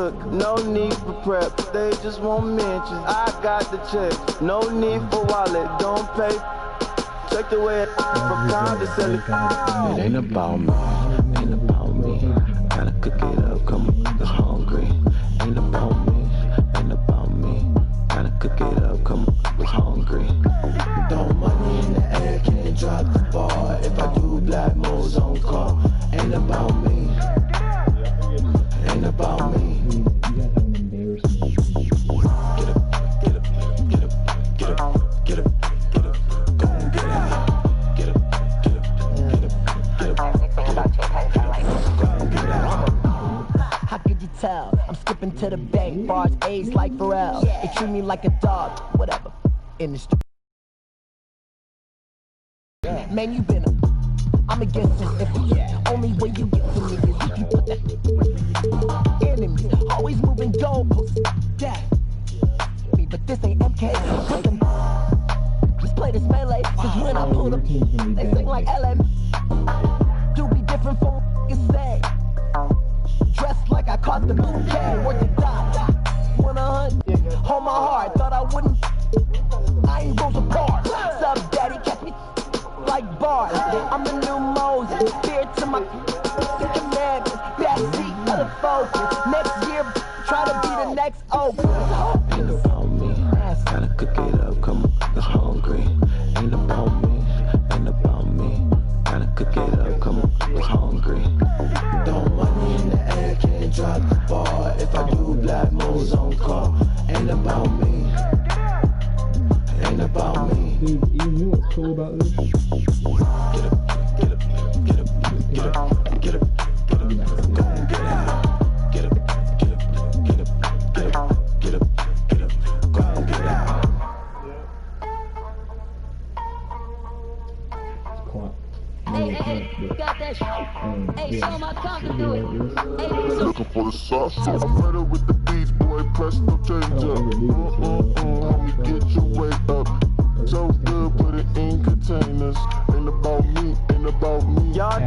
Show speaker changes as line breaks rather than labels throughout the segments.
took, no need for prep. They just want mentions. I got the check, no need for wallet. Don't pay. Check the way from pound to sell it. It ain't about me, ain't about me. Gotta cook it up, come hungry. Ain't about me, ain't about me. Gotta cook it up, come hungry. Throw money in the air, can't drop the bar. If I do black modes on call, ain't about me, ain't about me. Get up, get up, get up, get up, get up, get up, go and get out. Get up, get up, get up, get up, go and get out.
How could you tell? I'm skipping to the bank, bars A's like Pharrell. They treat me like a dog, whatever, in the street. Man, you been I'm against this if only way you get to me is if you put that enemy. Always moving goalposts, death. Me, but this ain't MK. Put them, just play this melee, cause when I pull up, they sing like LM. Do be different from what you say. Dressed like I caught the bouquet, worth the die. 100, hold my heart, thought I wouldn't. I ain't Rosa Parks. Sub daddy, catch me like bars. I'm the new Moses, fear to my commandments. Backseat of the focus. Next year, try to be the next Oprah.
Ain't about me, gotta cook it up, come hungry. Ain't about me, ain't about me. Gotta cook it up, come hungry. Throw money in the air, can't drop the bar. If I do black modes on call, ain't about me, ain't about me.
Dude, you know what's cool about this?
Get up, get up, get up, get up, get up, get up, go and get out. Get up, get up, get up, get up, get up, get up, go and get out.
It's quiet.
Hey, got that shit. Hey, show my tongue to do it. Hey,
Looking for the sauce. I'm ready with the beats, boy. Press no change up. Homie, get your weight up. So good, put it in containers. Ain't about me, ain't about me.
Y'all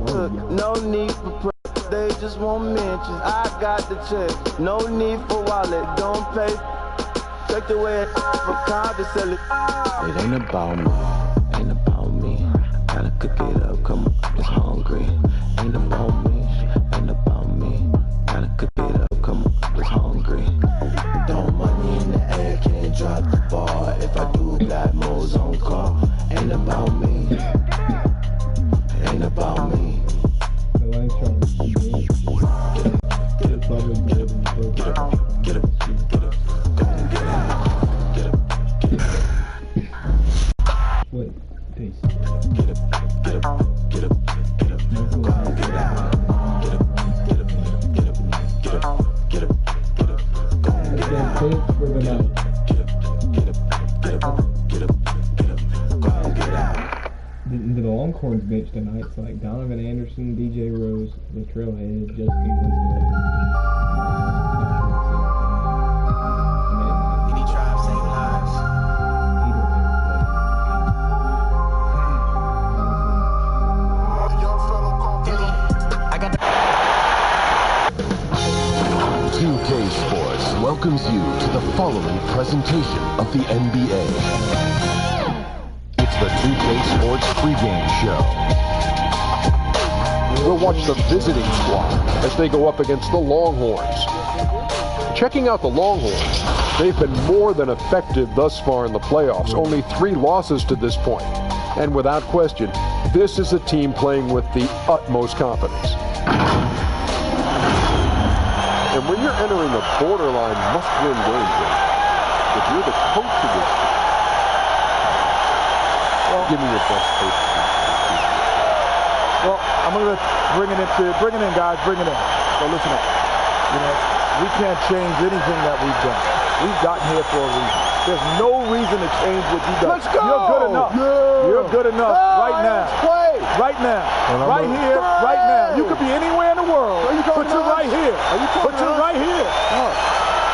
took, no need for prep. They just want mentions. I got the check, no need for wallet. Don't pay. Check the way from pound to sell it. It ain't about me, ain't about me. Gotta cook it up, come hungry. Ain't about me, ain't about me. Gotta cook it up, come hungry. Throw money in the air, can't drop the bar. If I do black modes on call, ain't about me, ain't about me.
The Landsharks.
Get up, get up, get up, get up, get up, go and get out. Get up, get up.
Wait, peace.
Get up, get up, get up, get up, go and get out. Get up, get up, get up, get up, get up, get up, go and get out.
For the night.
Get up, get up, get up, get up, get up, go and get out.
The Longhorns bench tonight, it's like Donovan Anderson, DJ Rose, the Trailhead, Justin Winslow.
Any tribe save lives.
I got
2K Sports welcomes you to the following presentation of the NBA. It's the 2K Sports pregame show.
We'll watch the visiting squad as they go up against the Longhorns. Checking out the Longhorns, they've been more than effective thus far in the playoffs. Only 3 losses to this point. And without question, this is a team playing with the utmost confidence. And when you're entering a borderline must-win game, if you're the coach of this team, give me your best coach.
Well, I'm going to bring it in, guys, bring it in. So listen up. You know, we can't change anything that we've done. We've gotten here for a reason. There's no reason to change what you've done.
Let's go!
You're good enough.
Yeah.
You're good enough right now.
Let's play.
Right now. Right here, right now. You could be anywhere in the world. Put you right here. Put you right here.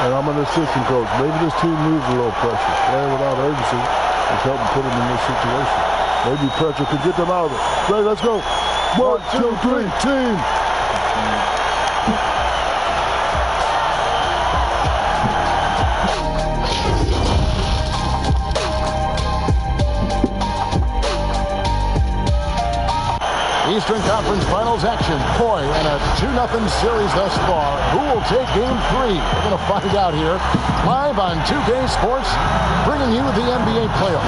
And I'm an assistant coach. Maybe this team needs a little pressure. Playing without urgency is helping put them in this situation. Maybe pressure could get them out of it. Ray, let's go. 1, 2, 3, team.
Eastern Conference Finals action. Boy, and a 2-0 series thus far. Who will take Game 3? We're going to find out here live on 2K Sports, bringing you the NBA playoffs.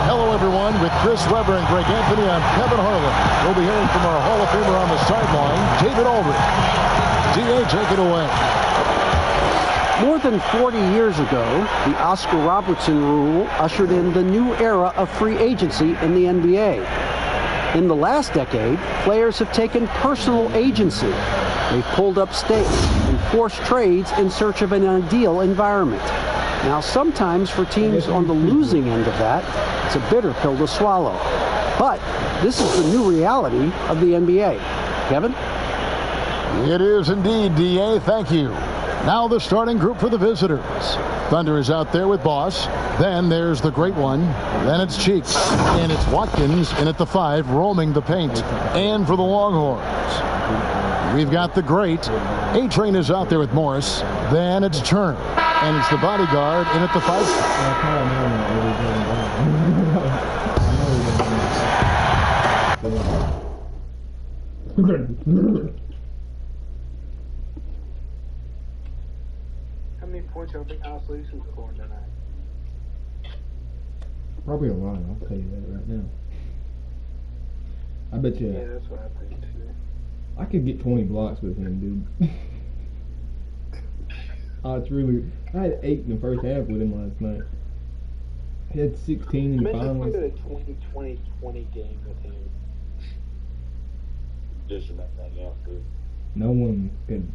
Hello, everyone. With Chris Webber and Greg Anthony, I'm Kevin Harlan. We'll be hearing from our Hall of Famer on the sideline, David Aldridge. DA, take it away.
More than 40 years ago, the Oscar Robertson rule ushered in the new era of free agency in the NBA. In the last decade, players have taken personal agency. They've pulled up stakes and forced trades in search of an ideal environment. Now, sometimes for teams on the losing end of that, it's a bitter pill to swallow. But this is the new reality of the NBA. Kevin?
It is indeed, DA. Thank you. Now the starting group for the visitors. Thunder is out there with Boss. Then there's the great one. Then it's Cheeks. And it's Watkins in at the 5, roaming the paint. And for the Longhorns, we've got the great. A-Train is out there with Morris. Then it's Turner. And it's the bodyguard in at the 5.
How many points do you think Alex Lee's scoring tonight?
Probably a lot, I'll tell you that right now. I bet you.
Yeah, that's what I think too.
I could get 20 blocks with him, dude. It's really. I had 8 in the first half with him last night. He had 16 in the finals.
I a 20-20-20 game with him. Just about that, yeah.
No one could.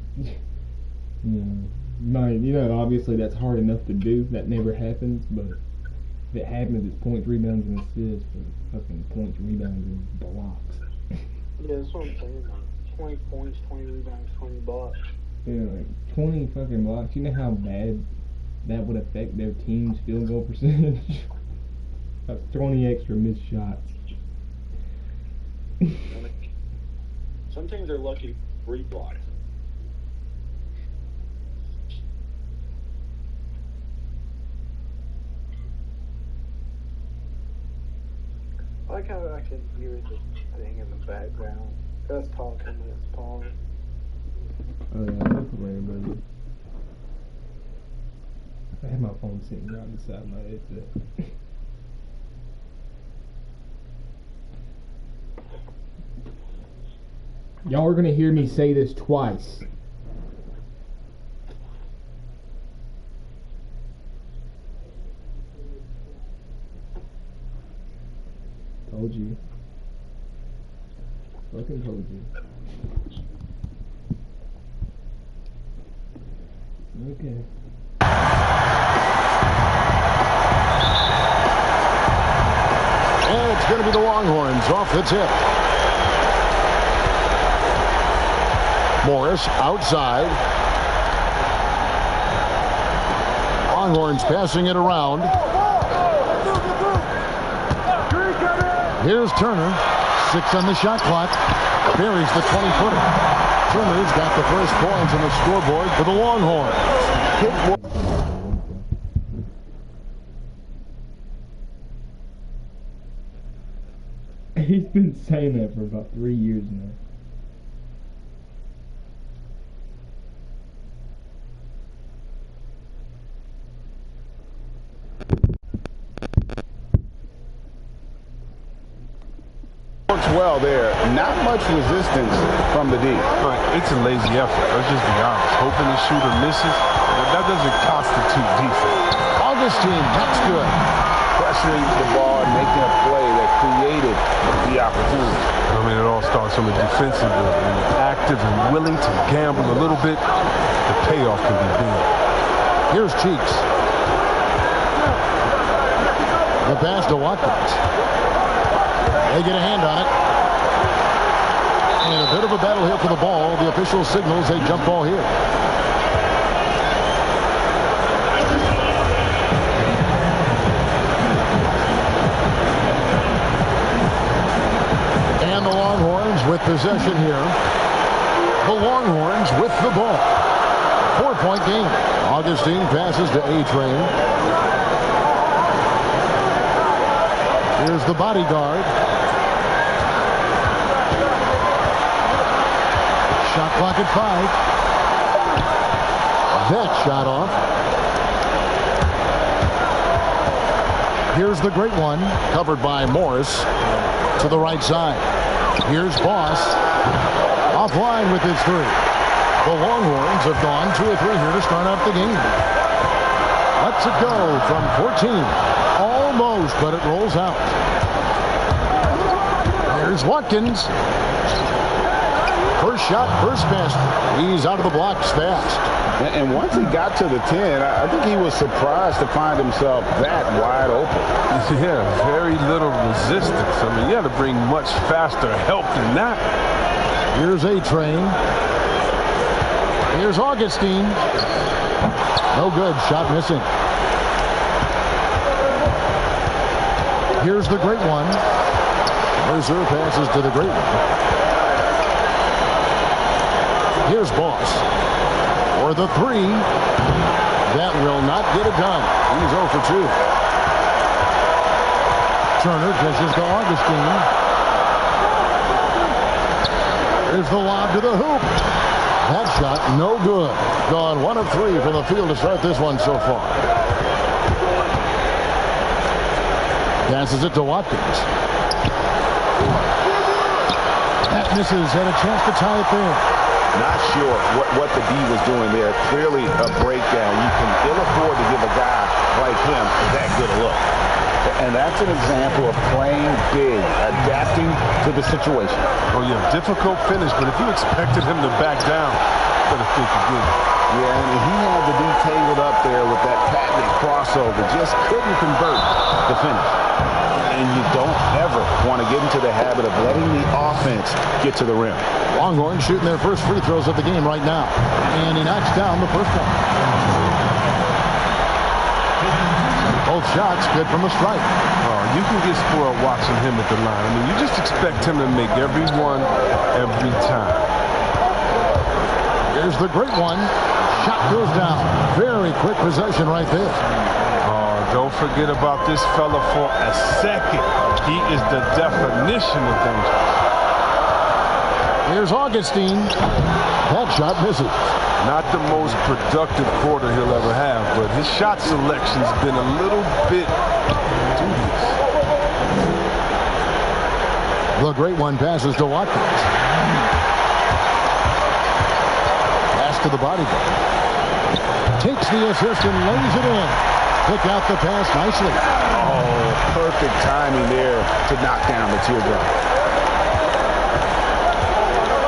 Obviously that's hard enough to do. That never happens, but if it happens, it's points, rebounds, and assists. But fucking points, rebounds, and blocks.
Yeah, that's what I'm saying. Like 20 points, 20 rebounds, 20 blocks.
Yeah, like 20 fucking blocks. You know how bad that would affect their team's field goal percentage? That's 20 extra missed shots.
Some teams are lucky 3 blocks. I like how I can hear the thing in the background. That's talking, it's Paul.
Oh yeah, that's weird, buddy. I had my phone sitting right beside my headset. Y'all are gonna hear me say this twice. Told you. Fucking told you. Okay.
And it's going to be the Longhorns off the tip. Morris outside. Longhorns passing it around. Here's Turner. 6 on the shot clock. Buries the 20-footer. Turner's got the first points on the scoreboard for the Longhorns.
He's been saying that for about 3 years now.
Works well there. Not much resistance from the D.
It's a lazy effort. Let's just be honest. Hoping the shooter misses, that doesn't constitute defense.
Augustine, that's good.
Pressuring the ball and making a play that created the opportunity.
I mean, it all starts on the defensive end. When you're active and willing to gamble a little bit, the payoff can be big.
Here's Cheeks. The pass to Watkins. They get a hand on it. And a bit of a battle here for the ball. The official signals a jump ball here. And the Longhorns with possession here. The Longhorns with the ball. 4-point game. Augustine passes to A-Train. Here's the bodyguard. Clock at 5. That shot off. Here's the great one, covered by Morris to the right side. Here's Boss, offline with his 3. The Longhorns have gone 2 or 3 here to start out the game. Lets it go from 14. Almost, but it rolls out. Here's Watkins. First shot, first pass. He's out of the blocks fast.
And once he got to the 10, I think he was surprised to find himself that wide open.
Yeah, very little resistance. I mean, you had to bring much faster help than that.
Here's A-Train. Here's Augustine. No good. Shot missing. Here's the great one. Mercer passes to the great one. Here's Boss. For the 3. That will not get it done. He's 0 for 2. Turner dishes to Augustine. Here's the lob to the hoop. That shot, no good. Gone 1 of 3 from the field to start this one so far. Passes it to Watkins. That misses, and a chance to tie it there.
Not sure what the D was doing there. Clearly a breakdown. You can ill afford to give a guy like him that good a look. And that's an example of playing big, adapting to the situation.
Oh, yeah, difficult finish, but if you expected him to back down, I think he did.
Yeah, and he had the D tangled up there with that patented crossover. Just couldn't convert the finish. And you don't ever want to get into the habit of letting the offense get to the rim.
Longhorns shooting their first free throws of the game right now. And he knocks down the first one. Both shots good from the strike.
Oh, you can get spoiled watching him at the line. I mean, you just expect him to make every one every time.
Here's the great one. Shot goes down. Very quick possession right there.
Don't forget about this fella for a second. He is the definition of danger.
Here's Augustine. That shot misses.
Not the most productive quarter he'll ever have, but his shot selection's been a little bit dubious.
The great one passes to Watkins. Pass to the body. Takes the assist and lays it in. Pick out the pass nicely.
Oh, perfect timing there to knock down the teardrop.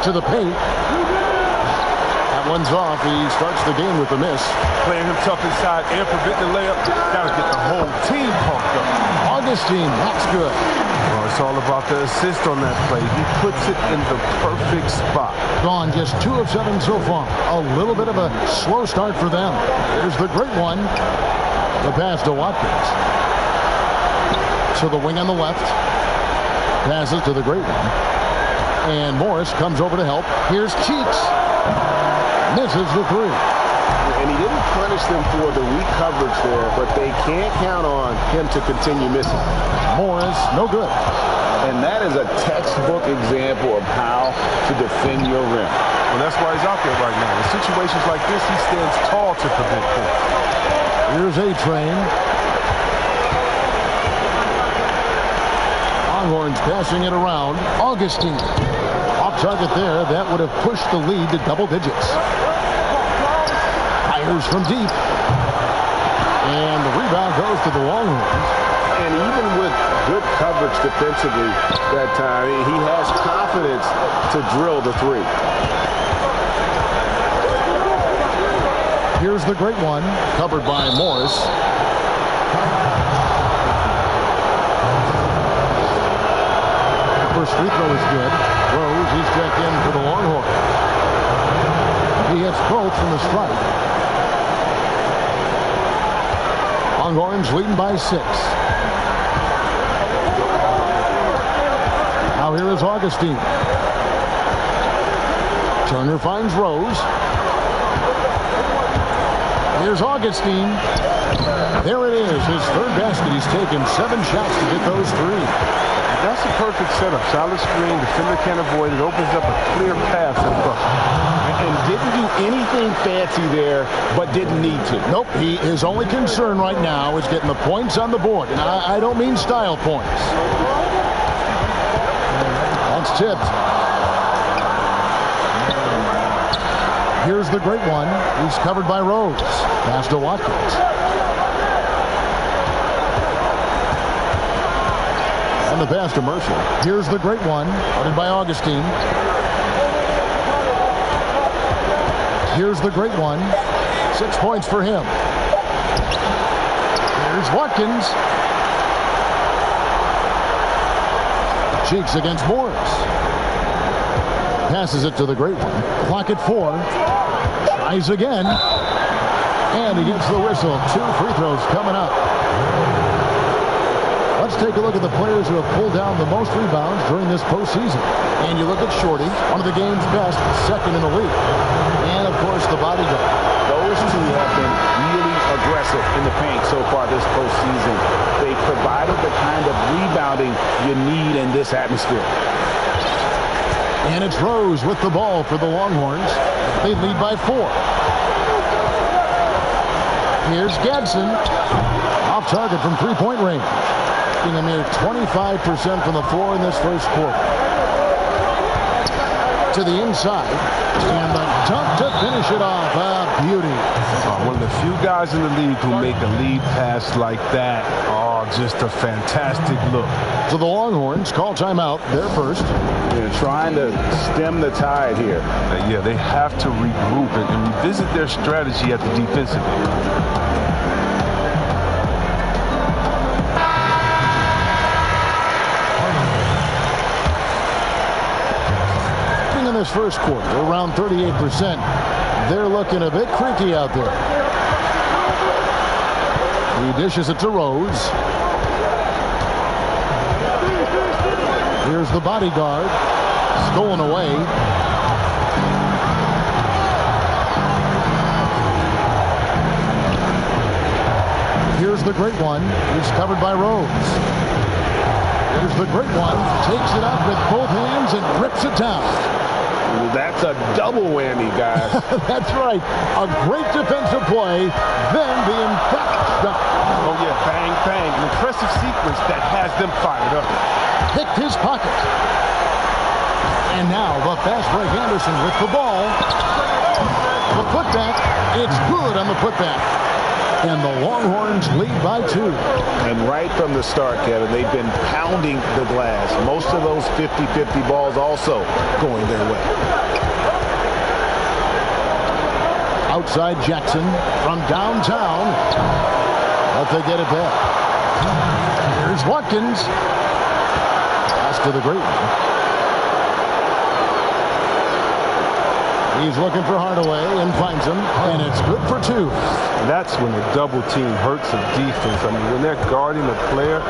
To the paint. That one's off. He starts the game with a miss.
Playing him tough inside and preventing the layup. Got to get the whole team pumped up.
Augustine, that's good.
Well, it's all about the assist on that play. He puts it in the perfect spot.
Gone just 2 of 7 so far. A little bit of a slow start for them. Here's the great one. The pass to Watkins. To the wing on the left. Passes to the great one. And Morris comes over to help. Here's Cheeks. Misses the 3.
And he didn't punish them for the weak coverage there, but they can't count on him to continue missing.
Morris, no good.
And that is a textbook example of how to defend your rim.
Well, that's why he's out there right now. In situations like this, he stands tall to prevent points.
Here's A-Train. Longhorns passing it around. Augustine. Off target there. That would have pushed the lead to double digits. Fires from deep. And the rebound goes to the Longhorns.
And even with good coverage defensively that time, he has confidence to drill the 3.
Here's the great one, covered by Morris. First free throw is good. Rose, he's checked in for the Longhorns. He hits both from the strike. Longhorns leading by 6. Now here is Augustine. Turner finds Rose. Here's Augustine. There it is, his 3rd basket. He's taken 7 shots to get those 3.
That's a perfect setup. Solid screen, defender can't avoid it. Opens up a clear path for the bucket.
and didn't do anything fancy there, but didn't need to.
Nope, his only concern right now is getting the points on the board. And I don't mean style points. That's tipped. Here's the great one. He's covered by Rose. Pass to Watkins. And the pass to Mercer. Here's the great one. Guarded by Augustine. Here's the great one. 6 points for him. Here's Watkins. Cheeks against Morris. Passes it to the great one. Clock at 4. Tries again. And he gets the whistle. 2 free throws coming up. Let's take a look at the players who have pulled down the most rebounds during this postseason. And you look at Shorty, one of the game's best, second in the league. And, of course, the bodyguard.
Those two have been really aggressive in the paint so far this postseason. They provided the kind of rebounding you need in this atmosphere.
And it's Rose with the ball for the Longhorns. They lead by 4. Here's Gadsden. Off target from three-point range. Shooting a mere 25% from the floor in this first quarter. To the inside. And the dunk to finish it off. A beauty.
One of the few guys in the league who make a lead pass like that. Oh, just a fantastic look.
So the Longhorns call timeout. They're first.
They're trying to stem the tide here.
Yeah, they have to regroup and revisit their strategy at the defensive end.
This first quarter, around 38%. They're looking a bit creaky out there. He dishes it to Rose. Here's the bodyguard. Stolen away. Here's the great one. He's covered by Rose. Here's the great one. Takes it up with both hands and rips it down.
That's a double whammy, guys.
That's right. A great defensive play, then the emphatic shot.
Oh, yeah, bang, bang. An impressive sequence that has them fired up.
Picked his pocket. And now the fast break Anderson with the ball. The putback. It's good on the putback. And the Longhorns lead by 2.
And right from the start, Kevin, they've been pounding the glass. Most of those 50-50 balls also going their way.
Outside Jackson from downtown. But they get it back. Here's Watkins. Pass to the great one. He's looking for Hardaway and finds him, and it's good for 2.
And that's when the double team hurts the defense. I mean, when they're guarding a player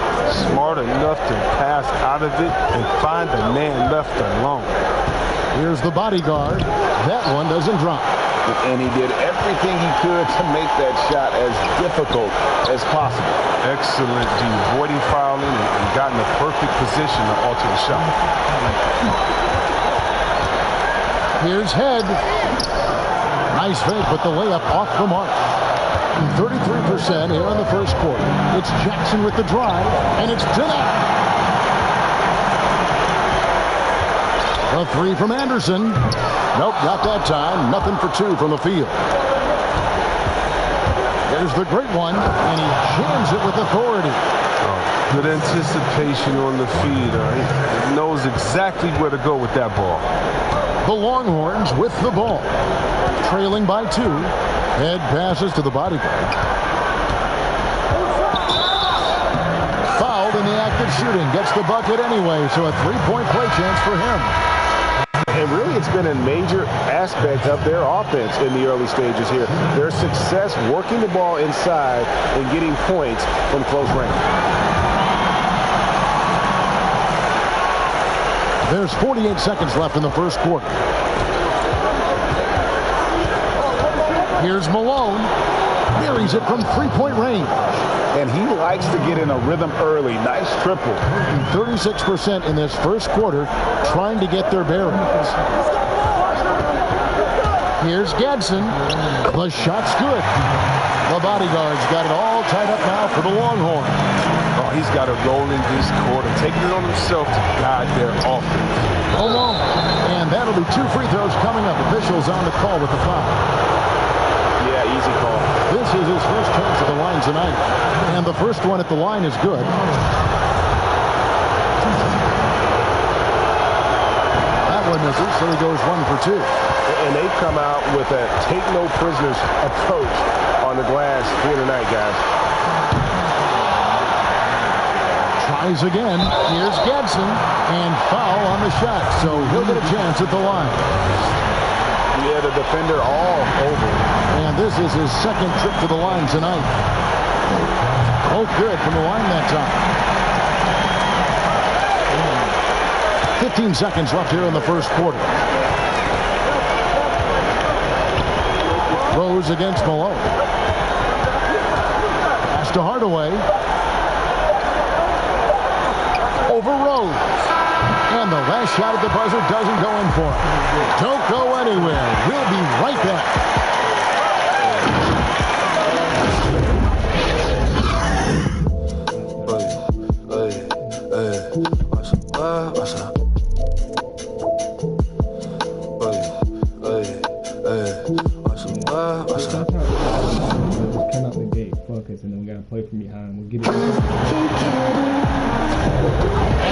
smart enough to pass out of it and find the man left alone.
Here's the bodyguard. That one doesn't drop.
And he did everything he could to make that shot as difficult as possible.
Excellent D, avoiding fouling and got in the perfect position to alter the shot.
Here's Head. Nice fake, but the layup off the mark. 33% here in the first quarter. It's Jackson with the drive, and it's denied. A 3 from Anderson. Nope, not that time. Nothing for 2 from the field. There's the great one, and he jams it with authority.
Good anticipation on the feed. He knows exactly where to go with that ball.
The Longhorns with the ball. Trailing by 2. Head passes to the bodyguard. Fouled in the act of shooting. Gets the bucket anyway, so a 3-point play chance for him.
And really, it's been a major aspect of their offense in the early stages here. Their success working the ball inside and getting points from close range.
There's 48 seconds left in the first quarter. Here's Malone. Buries it from 3-point range.
And he likes to get in a rhythm early. Nice triple.
36% in this first quarter trying to get their bearings. Here's Gadsden. The shot's good. The bodyguard's got it all tied up now for the Longhorns.
Oh, he's got to roll in this quarter, taking it on himself to guide their offense.
Alone. And that'll be 2 free throws coming up. Officials on the call with the foul.
Yeah, easy call.
This is his first chance at the line tonight. And the first one at the line is good. That one misses, so he goes 1 for 2.
And they come out with a take no prisoners approach on the glass here tonight, guys.
Tries again. Here's Gadsden. And foul on the shot, so he'll get a chance at the line.
Yeah, the defender all over.
And this is his second trip to the line tonight. Both good from the line that time. 15 seconds left here in the first quarter. Rose against Malone. Pass to Hardaway. Over Rose. And the last shot at the buzzer doesn't go in for him. Don't go anywhere. We'll be right back.
Come out the gate, fuck us, and then we gotta play from behind. We'll get it.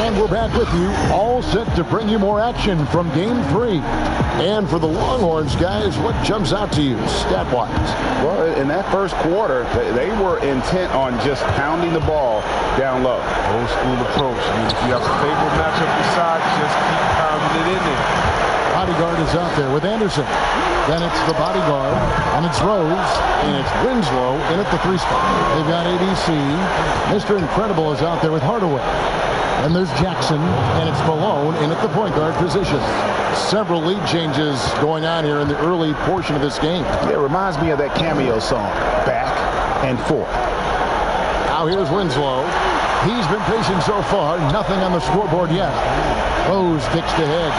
And we're back with you, all set to bring you more action from Game 3. And for the Longhorns, guys, what jumps out to you stat-wise?
Well, in that first quarter, they were intent on just pounding the ball down low.
Old school approach. If you have a favorable matchup inside, just keep pounding it in there.
Bodyguard is out there with Anderson. Then it's the bodyguard, and it's Rose, and it's Winslow in at the 3 spot. They've got ADC. Mr. Incredible is out there with Hardaway. And there's Jackson, and it's Malone in at the point guard position. Several lead changes going on here in the early portion of this game.
It reminds me of that cameo song, Back and Forth.
Now here's Winslow. He's been patient so far. Nothing on the scoreboard yet. Rose kicks to head.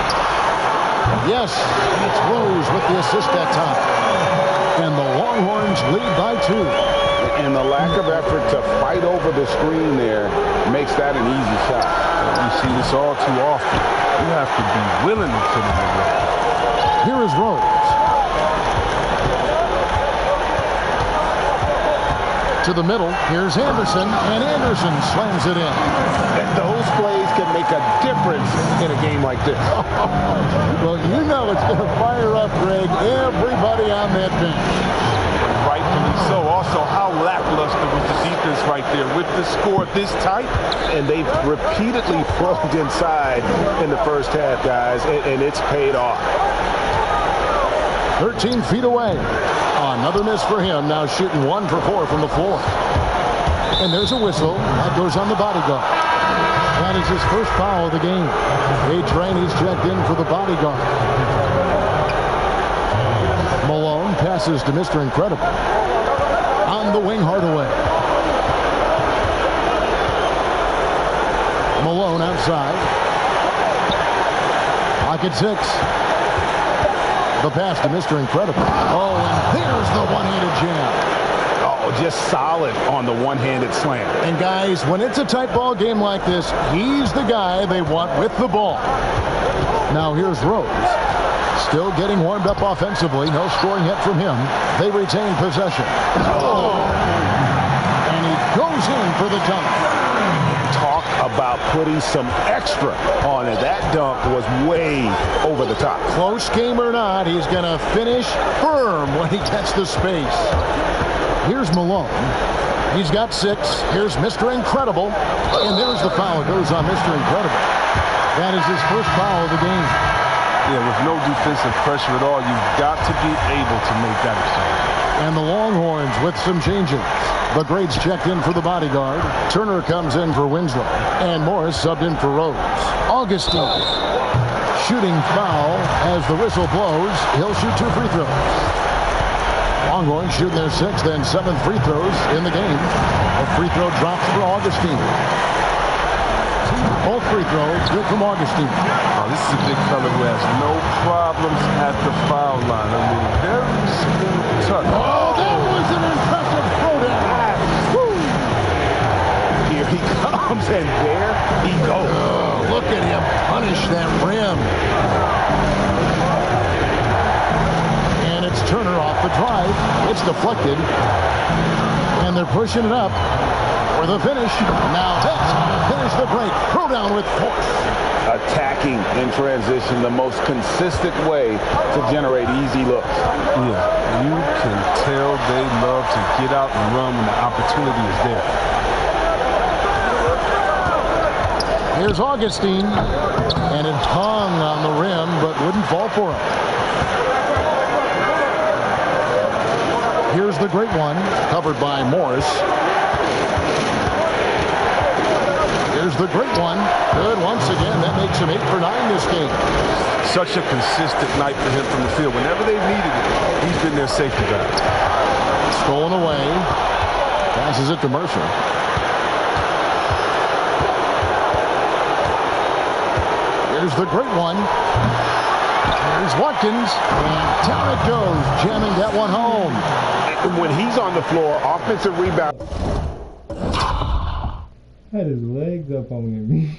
Yes, it's Rose with the assist that time. And the Longhorns lead by 2.
And the lack of effort to fight over the screen there makes that an easy shot.
You see this all too often. You have to be willing to put it away.
Here is Rose. To the middle, here's Anderson, and Anderson slams it in.
Those plays can make a difference in a game like this.
Well, you know it's going to fire up, Greg, everybody on that bench.
Rightfully so. Also, how lackluster was the defense right there with the score this tight?
And they've repeatedly probed inside in the first half, guys, and it's paid off.
13 feet away. Another miss for him. Now shooting 1 for 4 from the floor. And there's a whistle. That goes on the bodyguard. That is his first foul of the game. A-Train, he's checked in for the bodyguard. Malone passes to Mr. Incredible. On the wing, Hardaway. Malone outside. Pocket 6. The pass to Mr. Incredible. Oh, and there's the one-handed jam.
Oh, just solid on the one-handed slam.
And guys, when it's a tight ball game like this, he's the guy they want with the ball. Now here's Rose. Still getting warmed up offensively. No scoring yet from him. They retain possession. Oh! And he goes in for the dunk.
Talk about putting some extra on it. That dunk was way over the top.
Close game or not, he's going to finish firm when he gets the space. Here's Malone. He's got 6. Here's Mr. Incredible. And there's the foul. It goes on Mr. Incredible. That is his first foul of the game.
Yeah, with no defensive pressure at all, you've got to be able to make that exchange.
And the Longhorns with some changes. The Greats checked in for the bodyguard. Turner comes in for Winslow. And Morris subbed in for Rose. Augustine. Shooting foul as the whistle blows. He'll shoot 2 free throws. Longhorns shooting their 6th and 7th free throws in the game. A free throw drops for Augustine. Both free throws good from Augustine.
Oh, this is a big fella who has no problems at the foul line. I mean, very smooth touch.
Oh, that was an impressive throwdown.
Here he comes, and there he goes.
Oh, look at him punish that rim. And it's Turner off the drive. It's deflected. And they're pushing it up for the finish. Now that's how to finish the break. Throw down with force.
Attacking in transition, the most consistent way to generate easy looks.
Yeah, you can tell they love to get out and run when the opportunity is there.
Here's Augustine, and it hung on the rim, but wouldn't fall for him. Here's the great one, covered by Morris. Here's the great one. Good once again. That makes him 8 for 9 this game.
Such a consistent night for him from the field. Whenever they needed it, he's been their safety guy.
Stolen away. Passes it to Mercer. Here's the great one. Here's Watkins. And down it goes, jamming that one home.
And when he's on the floor, offensive rebound.
Had his legs up on him.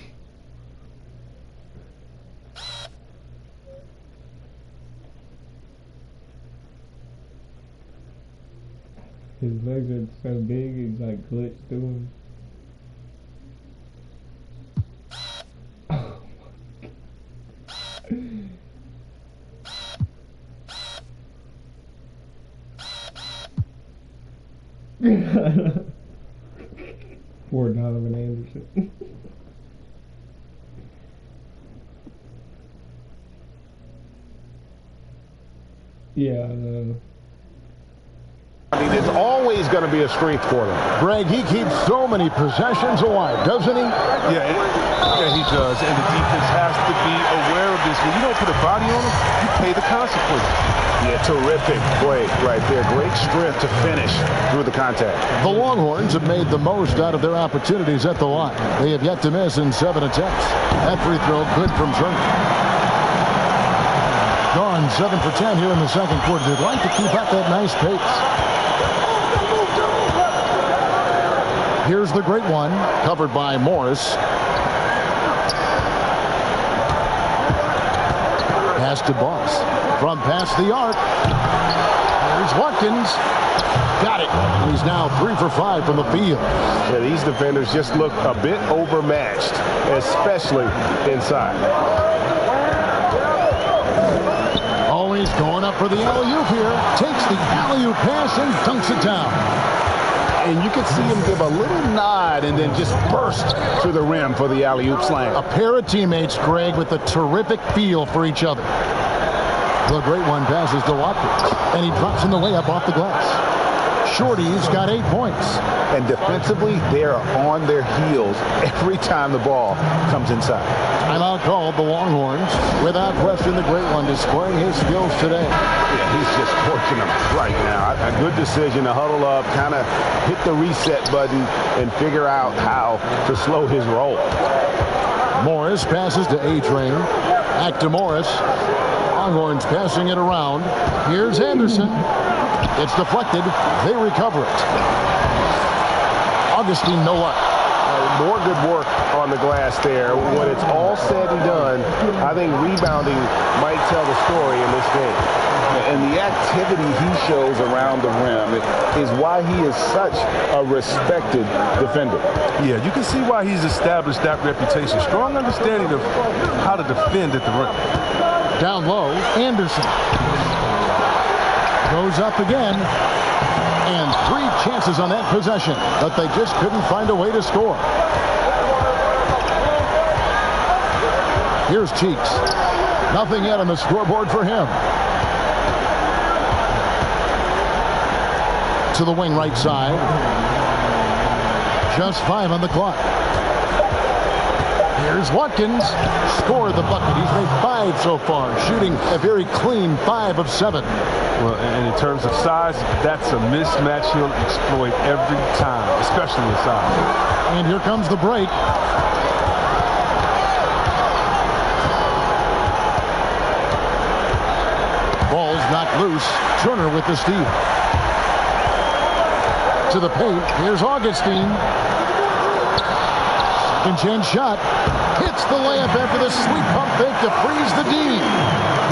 His legs are so big, it's like glitched through him. Oh my God. Poor Donovan Anderson. Yeah, I know.
I mean, it's always going to be a strength for them.
Greg, he keeps so many possessions alive, doesn't he?
Yeah, he does. And the defense has to be aware of this. When you don't put a body on him, you pay the consequences.
Yeah, terrific break right there. Great strength to finish through the contact.
The Longhorns have made the most out of their opportunities at the line. They have yet to miss in 7 attempts. That free throw good from Turner. Gone 7 for 10 here in the second quarter. They'd like to keep up that nice pace. Here's the great one, covered by Morris. Pass to Boss. From past the arc. Here's Watkins. Got it. And he's now 3 for 5 from the field.
Yeah, these defenders just look a bit overmatched, especially inside.
Always going up for the alley-oop here. Takes the alley-oop pass and dunks it down.
And you can see him give a little nod and then just burst to the rim for the alley-oop slam.
A pair of teammates, Greg, with a terrific feel for each other. The great one passes to Watkins, and he drops in the layup off the glass. Shorty's got 8 points.
And defensively, they are on their heels every time the ball comes inside.
Timeout called the Longhorns. Without question, the great one displaying his skills today.
Yeah, he's just torching them right now. A good decision to huddle up, kind of hit the reset button, and figure out how to slow his roll.
Morris passes to A-Train. Back to Morris. Longhorns passing it around. Here's Anderson. It's deflected. They recover it. Augustine, no luck.
More good work on the glass there. When it's all said and done, I think rebounding might tell the story in this game. And the activity he shows around the rim is why he is such a respected defender.
Yeah, you can see why he's established that reputation. Strong understanding of how to defend at the rim.
Down low, Anderson. Goes up again. And 3 chances on that possession, but they just couldn't find a way to score. Here's Cheeks. Nothing yet on the scoreboard for him. To the wing right side. Just 5 on the clock. Here's Watkins. Scored the bucket. He's made 5 so far, shooting a very clean 5 of 7.
Well, and in terms of size, that's a mismatch he'll exploit every time, especially inside.
And here comes the break. Ball's knocked loose. Turner with the steal. To the paint. Here's Augustine. Second chance shot. Hits the layup after the sweet pump fake to freeze the D.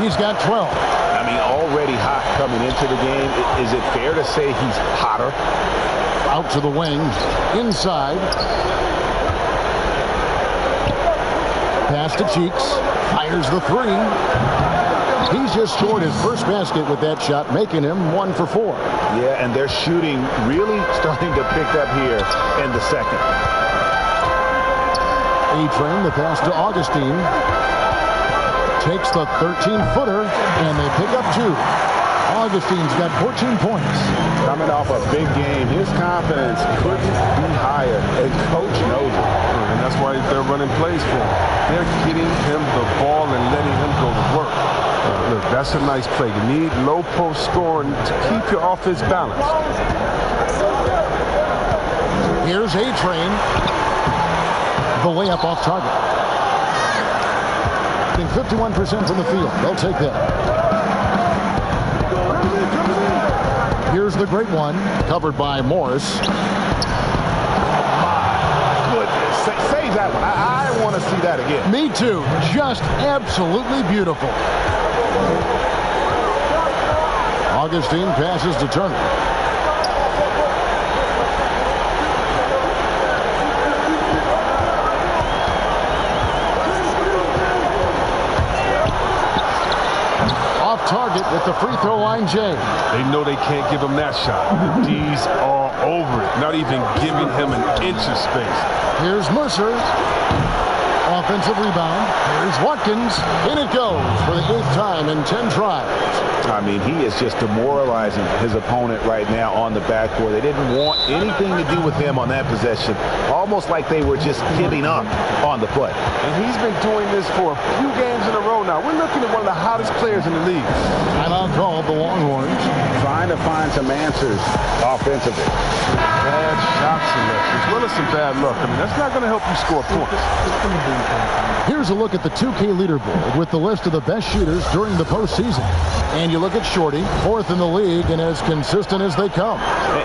He's got 12.
I mean, already hot coming into the game. Is it fair to say he's hotter?
Out to the wing. Inside. Pass to Cheeks. Fires the three. He's just scored his first basket with that shot, making him 1 for 4.
Yeah, and they're shooting really starting to pick up here in the second.
A-Train, the pass to Augustine. Takes the 13-footer, and they pick up 2. Augustine's got 14 points.
Coming off a big game, his confidence couldn't be higher, and coach knows it.
And that's why they're running plays for him. They're getting him the ball and letting him go to work. Look, that's a nice play. You need low post scoring to keep your offense balanced.
Here's A-Train. The layup off target. 51% from the field. They'll take that. Here's the great one, covered by Morris.
My goodness. Save that one. I want to see that again.
Me too. Just absolutely beautiful. Augustine passes to Turner. Off target with the free throw line, Jay.
They know they can't give him that shot. The D's are over it, not even giving him an inch of space.
Here's Mercer. Offensive rebound. Here's Watkins. In it goes for the 8th time in 10 tries.
I mean, he is just demoralizing his opponent right now on the backcourt. They didn't want anything to do with him on that possession. Almost like they were just giving up on the play.
And he's been doing this for a few games in a row now. We're looking at one of the hottest players in the league.
Timeout called the Longhorns.
Trying to find some answers offensively.
Bad shot selection, as well as some bad luck. I mean, that's not going to help you score points.
Here's a look at the 2K leaderboard with the list of the best shooters during the postseason. And you look at Shorty, 4th in the league and as consistent as they come.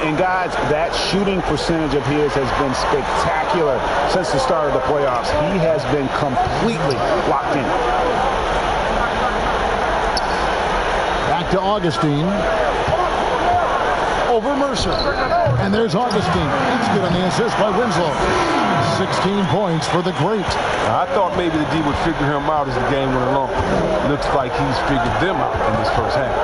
And guys, that shooting percentage of his has been spectacular since the start of the playoffs. He has been completely locked in.
Back to Augustine. Over Mercer. And there's Augustine. That's good on the assist by Winslow. 16 points for the great.
I thought maybe the D would figure him out as the game went along. Looks like he's figured them out in this first half.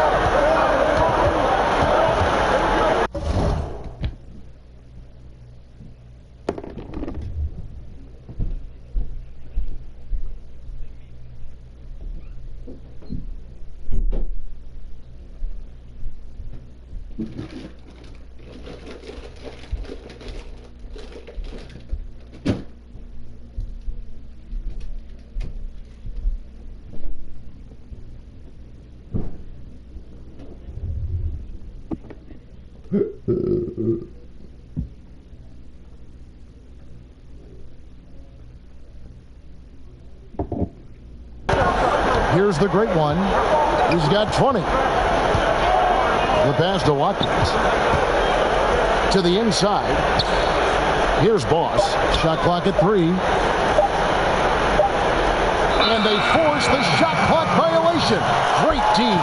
Here's the great one. He's got 20. The pass to Watkins. To the inside. Here's Boss. Shot clock at 3. And they force the shot clock violation. Great team.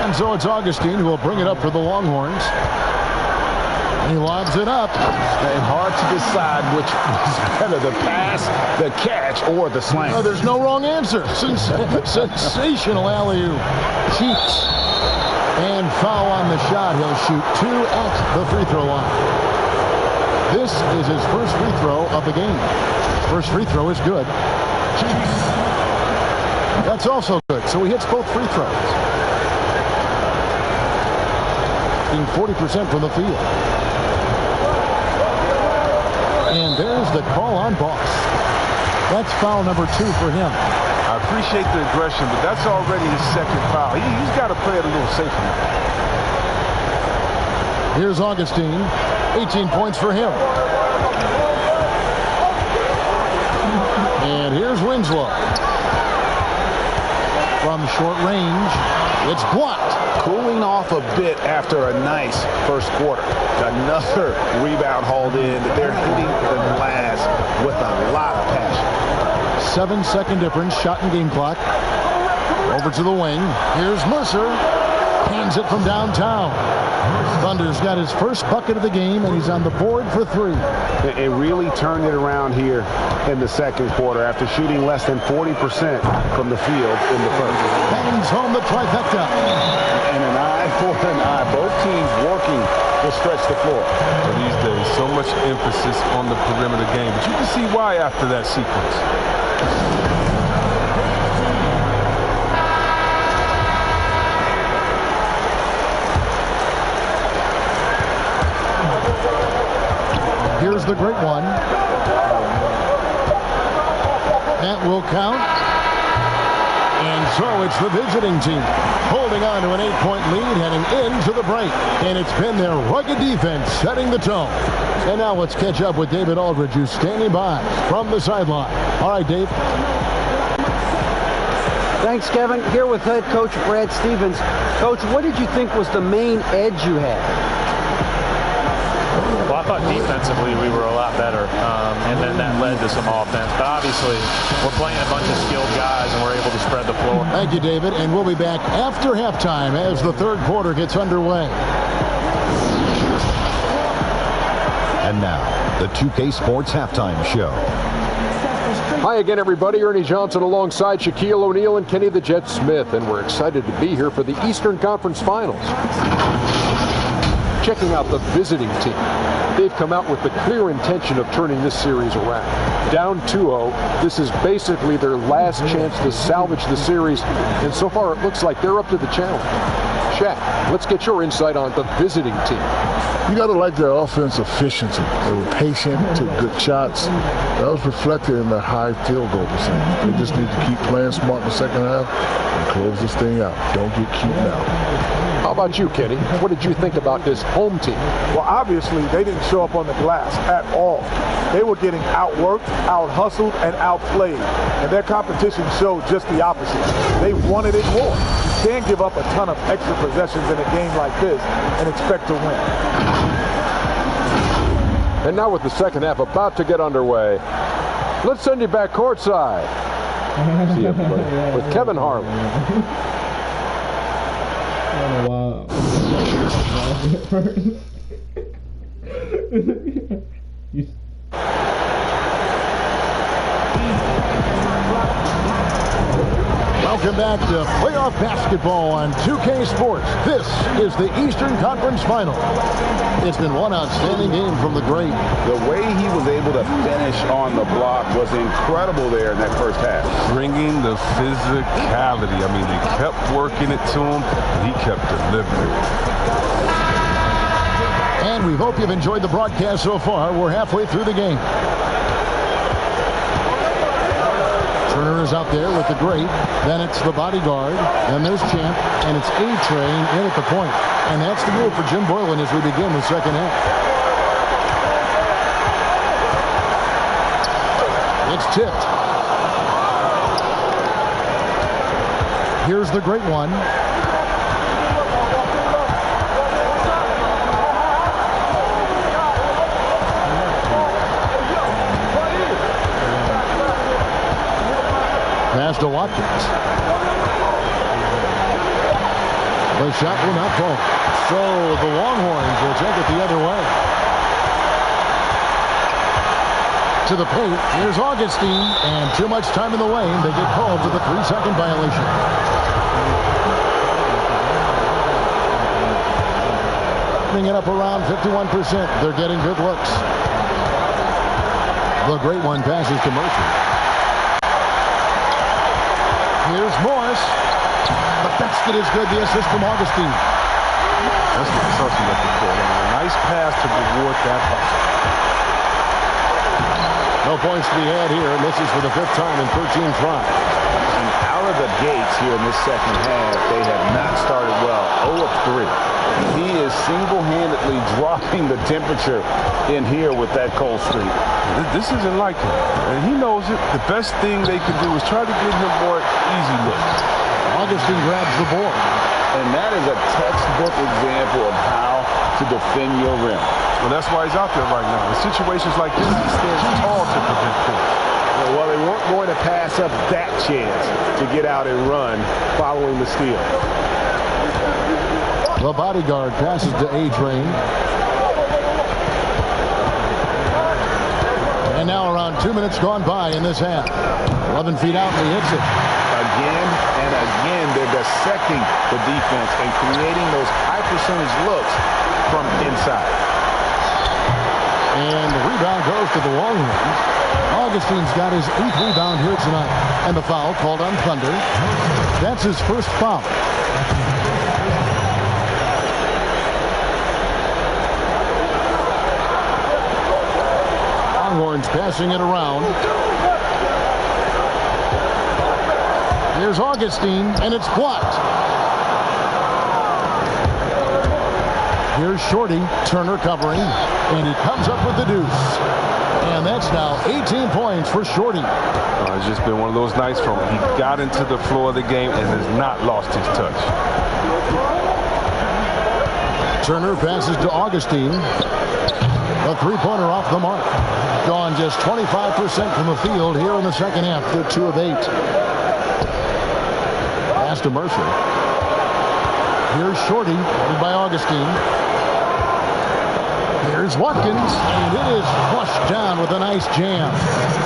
And so it's Augustine who will bring it up for the Longhorns. He lobs it up.
And hard to decide which was better, the pass, the catch, or the slam.
Oh, there's no wrong answer. Sensational alley-oop. Cheeks. And foul on the shot. He'll shoot 2 at the free throw line. This is his first free throw of the game. First free throw is good. Cheeks. That's also good. So he hits both free throws. 40% from the field. And there's the call on Boss. That's foul number 2 for him.
I appreciate the aggression, but that's already his second foul. He's got to play it a little safer now.
Here's Augustine. 18 points for him. And here's Winslow. From short range, it's blocked.
Cooling off a bit after a nice first quarter. Another rebound hauled in. They're hitting the glass with a lot of passion.
7-second difference, shot and game clock. Over to the wing. Here's Mercer. Hands it from downtown. Thunder's got his first bucket of the game, and he's on the board for 3.
It really turned it around here in the second quarter after shooting less than 40% from the field in the first.
Bangs home the trifecta.
And an eye for an eye. Both teams working to stretch the floor.
These days, so much emphasis on the perimeter game, but you can see why after that sequence.
Here's the great one. That will count. And so it's the visiting team holding on to an 8-point lead heading into the break. And it's been their rugged defense setting the tone. And now let's catch up with David Aldridge, who's standing by from the sideline. All right, Dave.
Thanks, Kevin. Here with head coach Brad Stevens. Coach, what did you think was the main edge you had?
Well, I thought defensively we were a lot better, and then that led to some offense. But obviously, we're playing a bunch of skilled guys, and we're able to spread the floor.
Thank you, David. And we'll be back after halftime as the third quarter gets underway.
And now, the 2K Sports Halftime Show.
Hi again, everybody. Ernie Johnson alongside Shaquille O'Neal and Kenny the Jet Smith, and we're excited to be here for the Eastern Conference Finals. Checking out the visiting team. They've come out with the clear intention of turning this series around. Down 2-0, this is basically their last chance to salvage the series, and so far it looks like they're up to the challenge. Shaq, let's get your insight on the visiting team.
You got to like their offense efficiency. They were patient, took good shots. That was reflected in their high field goal percentage. They just need to keep playing smart in the second half and close this thing out. Don't get cute now.
How about you, Kenny? What did you think about this home team?
Well, obviously, they didn't show up on the glass at all. They were getting outworked, out-hustled, and outplayed. And their competition showed just the opposite. They wanted it more. You can't give up a ton of extra possessions in a game like this and expect to win.
And now with the second half about to get underway, let's send you back courtside. See everybody with Kevin Harlan.
Wow.
Welcome back to playoff basketball on 2K Sports. This is the Eastern Conference Final. It's been one outstanding game from the great.
The way he was able to finish on the block was incredible there in that first half.
Bringing the physicality. I mean, they kept working it to him, and he kept delivering.
And we hope you've enjoyed the broadcast so far. We're halfway through the game. Turner is out there with the great. Then it's the bodyguard. Then there's Champ. And it's A-Train in at the point. And that's the move for Jim Boylan as we begin the second half. It's tipped. Here's the great one. Pass to Watkins. The shot will not fall. So the Longhorns will take it the other way. To the paint. Here's Augustine. And too much time in the lane. They get called for the 3-second violation. Bringing it up around 51%. They're getting good looks. The great one passes to Murphy. Here's Morris. The basket is good. The assist from Augustine.
That's what Chelsea looking for. A nice pass to reward that hustle.
No points to be had here. Misses for the 5th time in 13 tries.
And out of the gates here in this second half, they have not started well. 0 of 3. He is single-handedly dropping the temperature in here with that cold streak.
This isn't like him, and he knows it. The best thing they can do is try to get him more easy looks.
Augustine grabs the board.
And that is a textbook example of how to defend your rim.
Well, that's why he's out there right now. In situations like this, he stands tall to prevent points.
Well, they weren't going to pass up that chance to get out and run following the steal.
The bodyguard passes to A-Train. And now around 2 minutes gone by in this half. 11 feet out, and he hits it.
Again and again, they're dissecting the defense and creating those high percentage looks from inside.
And the rebound goes to the Longhorns. Augustine's got his 8th rebound here tonight. And the foul called on Thunder. That's his first foul. Longhorns passing it around. Here's Augustine, and it's blocked. Here's Shorty, Turner covering, and he comes up with the deuce. And that's now 18 points for Shorty.
It's just been one of those nights from he got into the floor of the game and has not lost his touch.
Turner passes to Augustine. A three-pointer off the mark. Gone just 25% from the field here in the second half. They're 2 of 8. Pass to Mercer. Here's Shorty, headed by Augustine. Here's Watkins, and it is flushed down with a nice jam.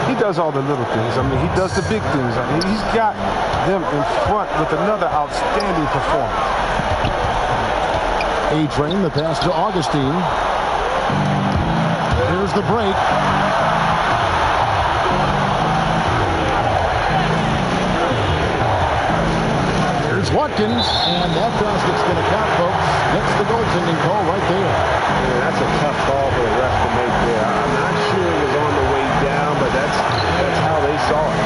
He does all the little things. I mean, he does the big things. I mean, he's got them in front with another outstanding performance.
A-Train, the pass to Augustine. Here's the break. Here's Watkins, and that basket's going to count, folks. That's the goaltending call right there.
Yeah, that's a tough call for the ref to make there. I'm not sure it was on the way down, but that's how they saw it.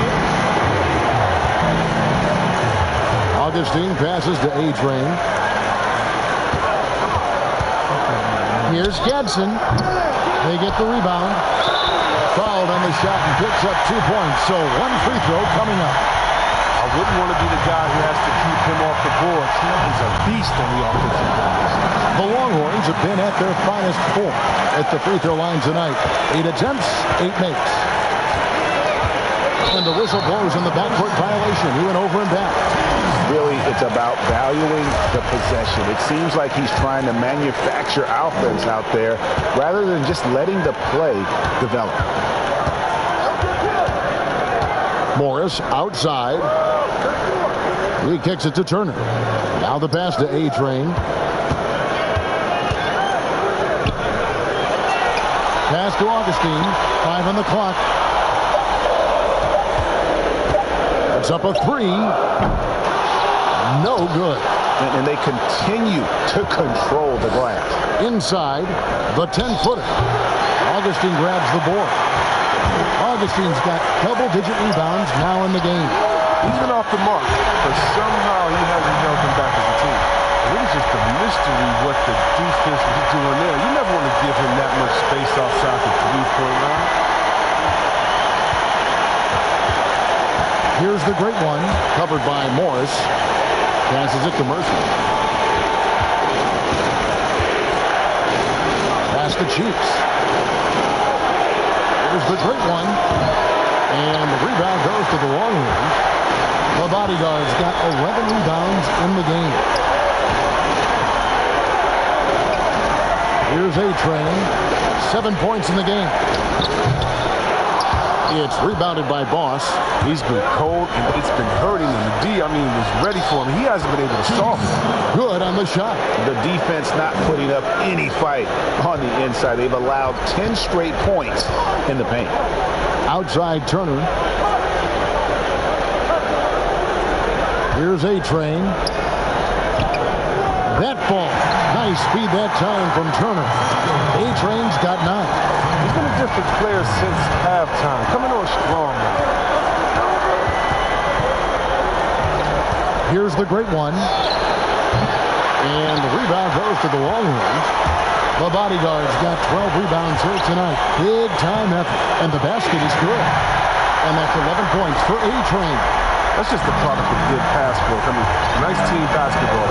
Augustine passes to A-Train. Here's Gadsden. They get the rebound. Fouled on the shot and picks up 2 points. So 1 free throw coming up.
I wouldn't want to be the guy who has to keep him off the board. He's a beast on the offensive end.
The Longhorns have been at their finest form at the free throw line tonight. 8 attempts, 8 makes. And the whistle blows in the backcourt violation. He went over and back.
Really, it's about valuing the possession. It seems like he's trying to manufacture offense out there rather than just letting the play develop.
Morris outside. He kicks it to Turner. Now the pass to A-Train. Pass to Augustine. 5 on the clock. It's up a 3. No good.
And they continue to control the glass.
Inside, the 10-footer. Augustine grabs the board. Augustine's got double-digit rebounds now in the game.
He's been off the mark, but somehow he hasn't held them back as a team. It is just a mystery what the defense is doing there. You never want to give him that much space outside the three-point line.
Here's the great one, covered by Morris. Passes it to Mercer. Pass to Cheeks. Here's the great one. And the rebound goes to the Longhorns. The bodyguard's got 11 rebounds in the game. Here's A-Train. 7 points in the game. It's rebounded by Boss.
He's been cold, and it's been hurting him. The D, was ready for him. He hasn't been able to solve it.
Good on the shot.
The defense not putting up any fight on the inside. They've allowed 10 straight points in the paint.
Outside Turner. Here's A-Train. That ball. Nice speed that time from Turner. A-Train's got 9.
He's been a different player since halftime. Coming on strong.
Here's the great one. And the rebound goes to the Longhorns. The Bodyguards got 12 rebounds here tonight. Big time effort. And the basket is good. And that's 11 points for A-Train.
That's just the product of good pass work. I mean, nice team basketball.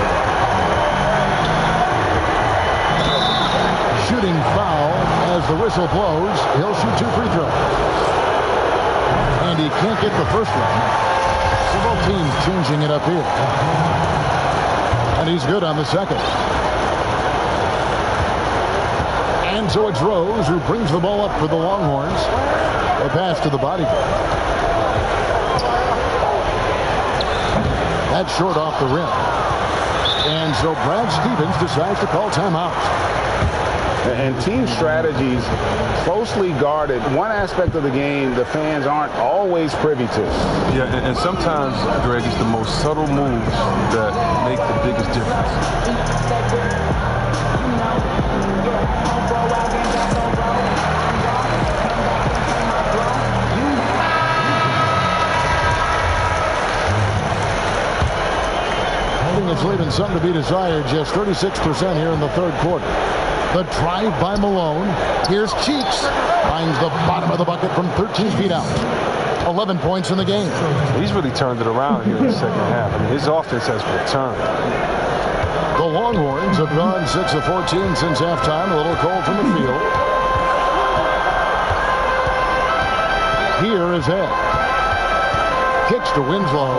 Shooting foul as the whistle blows. He'll shoot 2 free throws. And he can't get the first one. So both teams changing it up here. And he's good on the second. And so it's Rose who brings the ball up for the Longhorns. A pass to the Bodyguard. That's short off the rim. And so Brad Stevens decides to call timeout.
And team strategies closely guarded. One aspect of the game the fans aren't always privy to.
Yeah, and sometimes, Greg, it's the most subtle moves that make the biggest difference.
It's leaving something to be desired. Just 36% here in the third quarter. The drive by Malone. Here's Cheeks. Finds the bottom of the bucket from 13 feet out. 11 points in the game.
He's really turned it around here in the second half. I mean, his offense has returned.
The Longhorns have gone 6 of 14 since halftime. A little cold from the field. Here is Ed. Kicks to Winslow.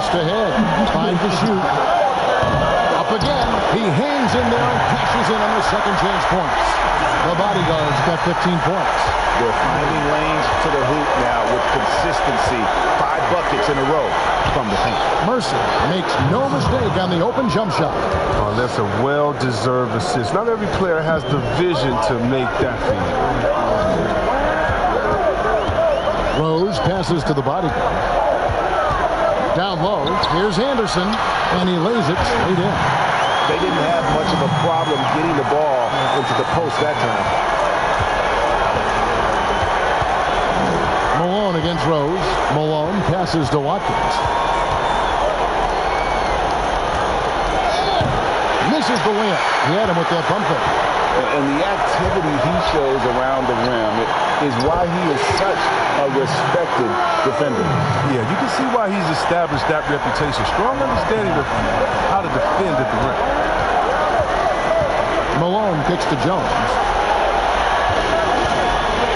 Ahead, time to shoot. Up again, he hangs in there and cashes in on the second chance points. The Bodyguards got 15 points.
They're finding lanes to the hoop now with consistency. 5 buckets in a row from the paint.
Mercer makes no mistake on the open jump shot.
Oh, that's a well-deserved assist. Not every player has the vision to make that feed.
Rose passes to the Bodyguard. Down low, here's Anderson, and he lays it straight in.
They didn't have much of a problem getting the ball into the post that time.
Malone against Rose. Malone passes to Watkins. Misses the layup. He had him with that pump fake.
And the activity he shows around the rim is why he is such a respected defender.
Yeah, you can see why he's established that reputation. Strong understanding of how to defend at the rim.
Malone kicks to Jones.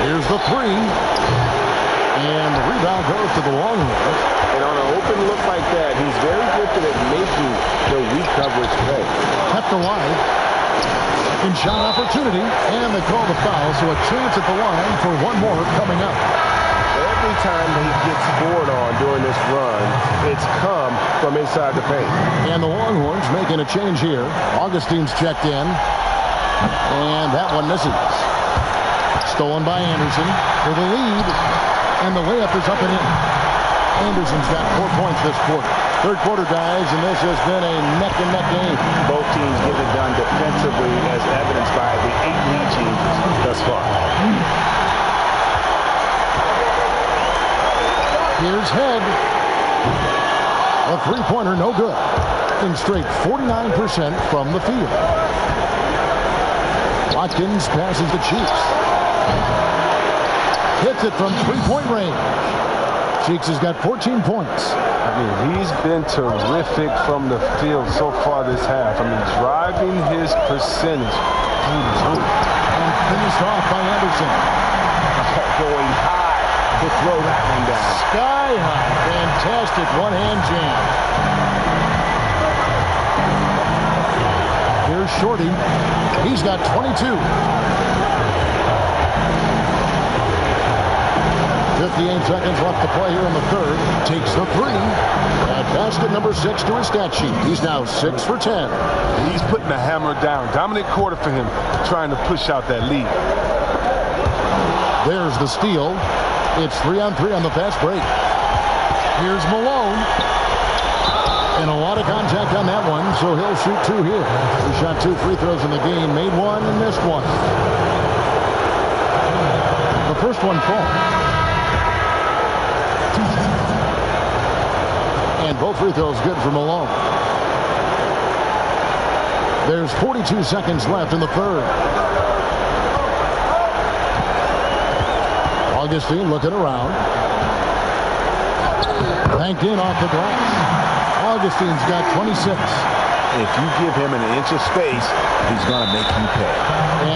Here's the three. And the rebound goes to the Longhorns.
And on an open look like that, he's very gifted at making the weak coverage pay.
Kept wide. Second shot opportunity, and they call the foul, so a chance at the line for one more coming up.
Every time he gets scored on during this run, it's come from inside the paint.
And the Longhorns making a change here. Augustine's checked in, and that one misses. Stolen by Anderson for the lead, and the layup is up and in. Anderson's got 4 points this quarter. Third quarter, guys, and this has been a neck-and-neck game.
Both teams get it done defensively, as evidenced by the 8 lead changes thus far.
Here's Head. A three-pointer, no good. In straight 49% from the field. Watkins passes the Cheeks. Hits it from three-point range. Cheeks has got 14 points.
I mean, he's been terrific from the field so far this half. I mean, driving his percentage.
And finished off by Anderson.
Going high to throw that one down.
Sky high. Fantastic one-hand jam. Here's Shorty. He's got 22. 58 seconds left to play here in the third. Takes the three. At basket number 6 to his stat sheet. He's now 6 for 10.
He's putting the hammer down. Dominant quarter for him, trying to push out that lead.
There's the steal. It's 3-on-3 on the fast break. Here's Malone. And a lot of contact on that one, so he'll shoot 2 here. He shot 2 free throws in the game, made 1 and missed 1. The first one falls. And both free throws good for Malone. There's 42 seconds left in the third. Augustine looking around. Banked in off the glass. Augustine's got 26.
If you give him an inch of space, he's going to make you pay.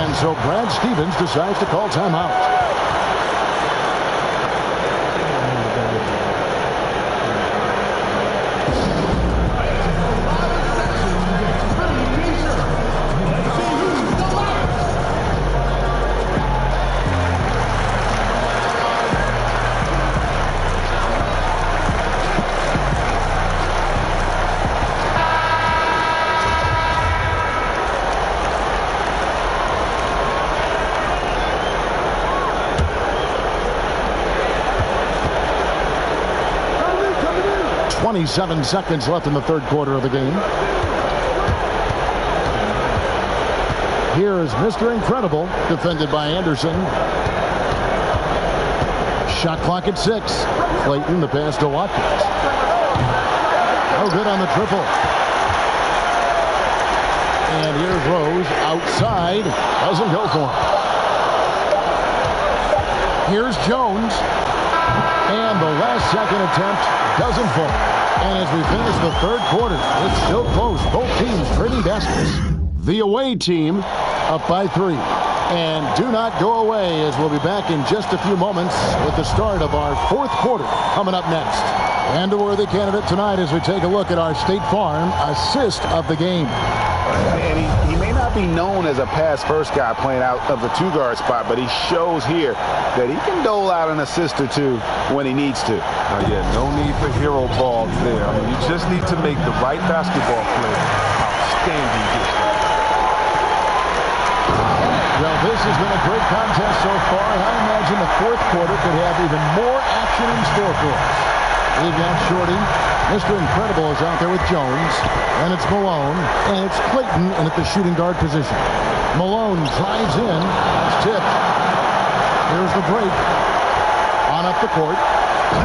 And so Brad Stevens decides to call timeout. Seven seconds left in the third quarter of the game. Here is Mr. Incredible, defended by Anderson. Shot clock at 6. Clayton, the pass to Watkins. No good on the triple. And here's Rose outside. Doesn't go for him. Here's Jones. And the last second attempt doesn't fall. And as we finish the third quarter, it's still close. Both teams trading baskets. The away team up by 3. And do not go away, as we'll be back in just a few moments with the start of our fourth quarter coming up next. And a worthy candidate tonight as we take a look at our State Farm assist of the game.
And he may not be known as a pass-first guy playing out of the two-guard spot, but he shows here that he can dole out an assist or two when he needs to.
Yeah, no need for hero ball there. I mean, you just need to make the right basketball play. Outstanding defense.
Well, this has been a great contest so far, and I imagine the fourth quarter could have even more action in store for us. We've got Shorty. Mr. Incredible is out there with Jones. And it's Malone. And it's Clayton in at the shooting guard position. Malone drives in. It's tipped. Here's the break. On up the court.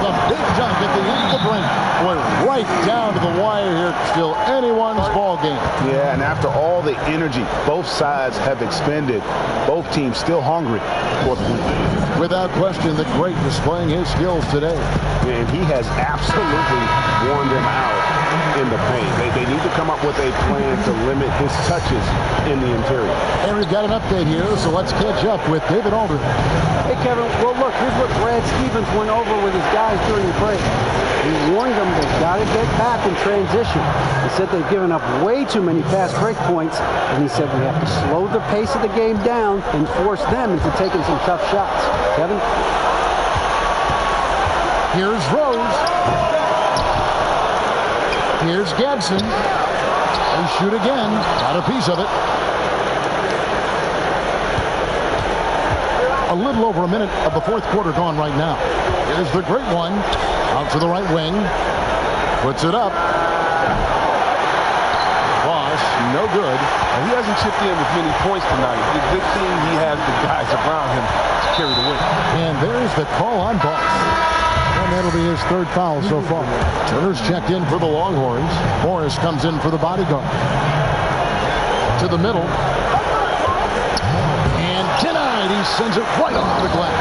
The big dunk at the end of the break. Boy, right down to the wire here. Still anyone's ball game.
Yeah, and after all the energy both sides have expended, both teams still hungry for the win.
Without question, the great displaying his skills today.
And he has absolutely worn them out in the paint. They need to come up with a plan to limit his touches in the interior.
And we've got an update here, so let's catch up with David Aldridge.
Hey, Kevin, well, look, here's what Brad Stevens went over with his guys during the break. He warned them they've got to get back in transition. He said they've given up way too many fast break points, and he said we have to slow the pace of the game down and force them into taking some tough shots. Kevin?
Here's Rose. Here's Gadsden. They shoot again. Got a piece of it. A little over a minute of the fourth quarter gone right now. Here's the great one. Out to the right wing. Puts it up. Boss, no good.
And he hasn't chipped in with many points tonight. The good thing he has the guys around him to carry the win.
And there's the call on Boss. And that'll be his third foul so far. Turner's checked in for the Longhorns. Morris comes in for the bodyguard. To the middle. And denied. He sends it right off the glass.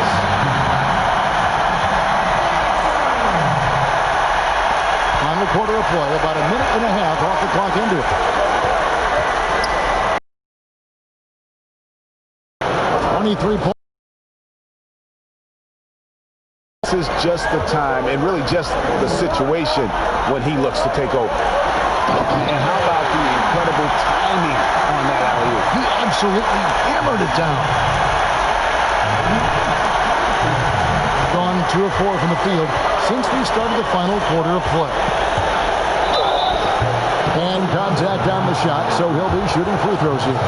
Final quarter of play. About a minute and a half off the clock into it. 23 points.
This is just the time and really just the situation when he looks to take over. And how about the incredible timing on that alley-oop?
He absolutely hammered it down. Gone 2 of 4 from the field since we started the final quarter of play. And contact on the shot, so he'll be shooting free throws here.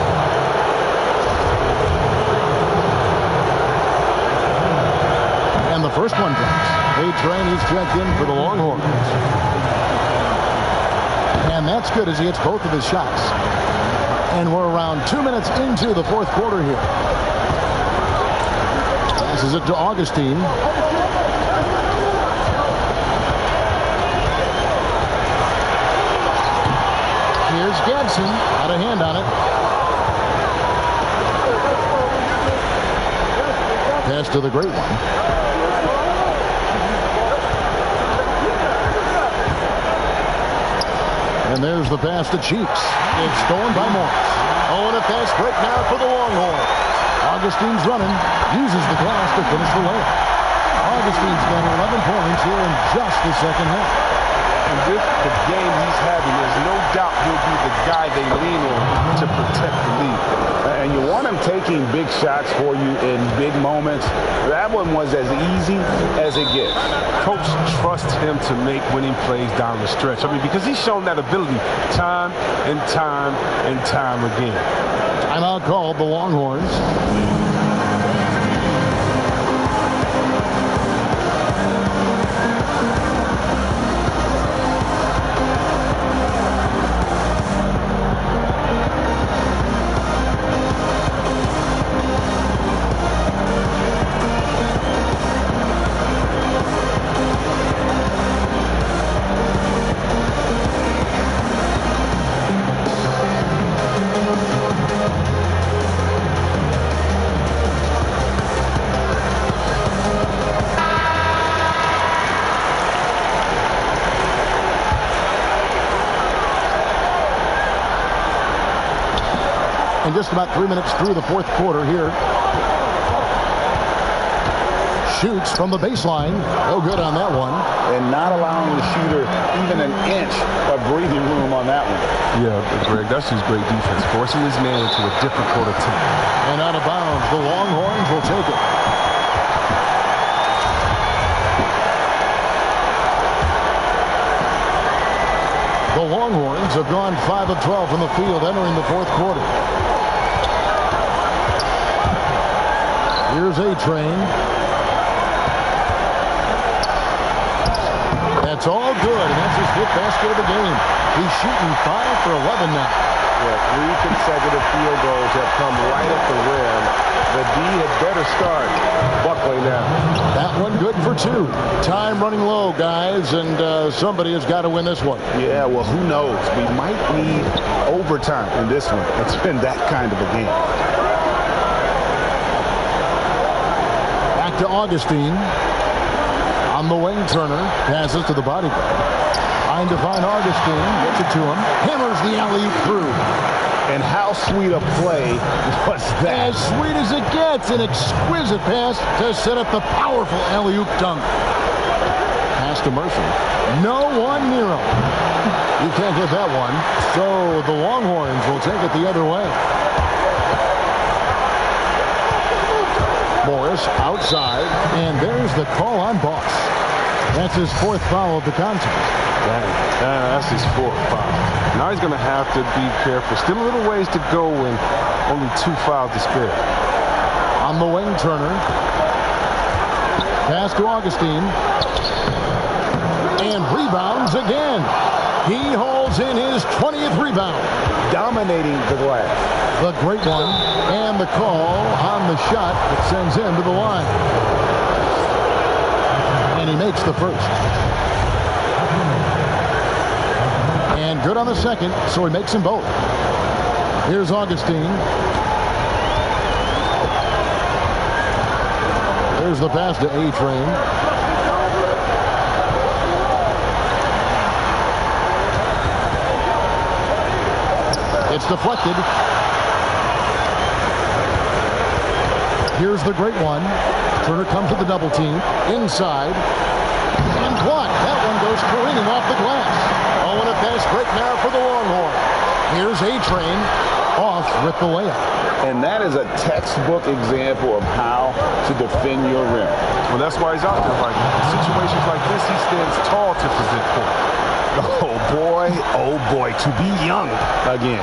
And the first one comes. A-Train, he's checked in for the Longhorns. And that's good as he hits both of his shots. And we're around 2 minutes into the fourth quarter here. Passes it to Augustine. Johnson had a hand on it. Pass to the great one. And there's the pass to Cheeks. It's stolen by Morris. Oh, and a fast break now for the Longhorns. Augustine's running, uses the glass to finish the layup. Augustine's got 11 points here in just the second half.
And with the game he's having, there's no doubt he'll be the guy they lean on to protect the lead.
And you want him taking big shots for you in big moments. That one was as easy as it gets.
Coach trusts him to make winning plays down the stretch. I mean, because he's shown that ability time and time and time again.
Timeout called the Longhorns. And just about 3 minutes through the fourth quarter here. Shoots from the baseline. No good on that one.
And not allowing the shooter even an inch of breathing room on that one.
Yeah, Greg, that's just great defense. Forcing his man into a difficult attempt.
And out of bounds, the Longhorns will take it. The Longhorns have gone 5 of 12 from the field entering the fourth quarter. Here's A-Train. That's all good, and that's his fifth basket of the game. He's shooting 5 for 11 now.
Yeah, 3 consecutive field goals have come right at the rim. The D had better start buckling now.
That one good for 2. Time running low, guys, and somebody has got to win this one.
Yeah, well, who knows? We might need overtime in this one. It's been that kind of a game.
Back to Augustine. On the wing, Turner passes to the body guard. Trying to find Augustine. Gets it to him. Hammers the alley-oop through.
And how sweet a play was that?
As sweet as it gets. An exquisite pass to set up the powerful alley-oop dunk. Pass to Mercer. No one near him. You can't get that one. So the Longhorns will take it the other way. Morris outside, and there's the call on Boss. That's his 4th foul of the contest.
That's his 4th foul. Now he's going to have to be careful. Still a little ways to go and only 2 fouls to spare.
On the wing, Turner. Pass to Augustine. And rebounds again. He holds in his 20th rebound.
Dominating the glass.
The great one, and the call on the shot that sends him to the line. And he makes the first. And good on the second, so he makes them both. Here's Augustine. There's the pass to A-Train. It's deflected. Here's the great one. Turner comes to the double team. Inside. And blocked. That one goes careening off the glass. Oh, and a fast break now for the Longhorns. Here's A-Train off with the layup.
And that is a textbook example of how to defend your rim.
Well, that's why he's out there right now. In situations like this, he stands tall to prevent points.
Oh boy, to be young again.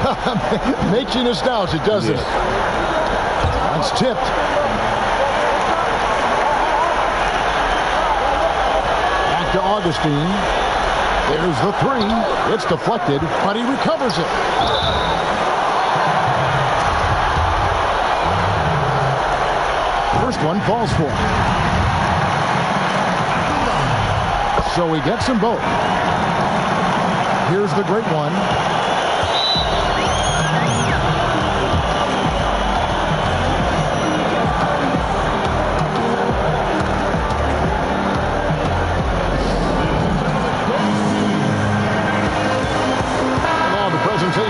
Makes you nostalgic, doesn't it? It's tipped. Back to Augustine. There's the 3. It's deflected, but he recovers it. First one falls for him. So he gets them both. Here's the great one.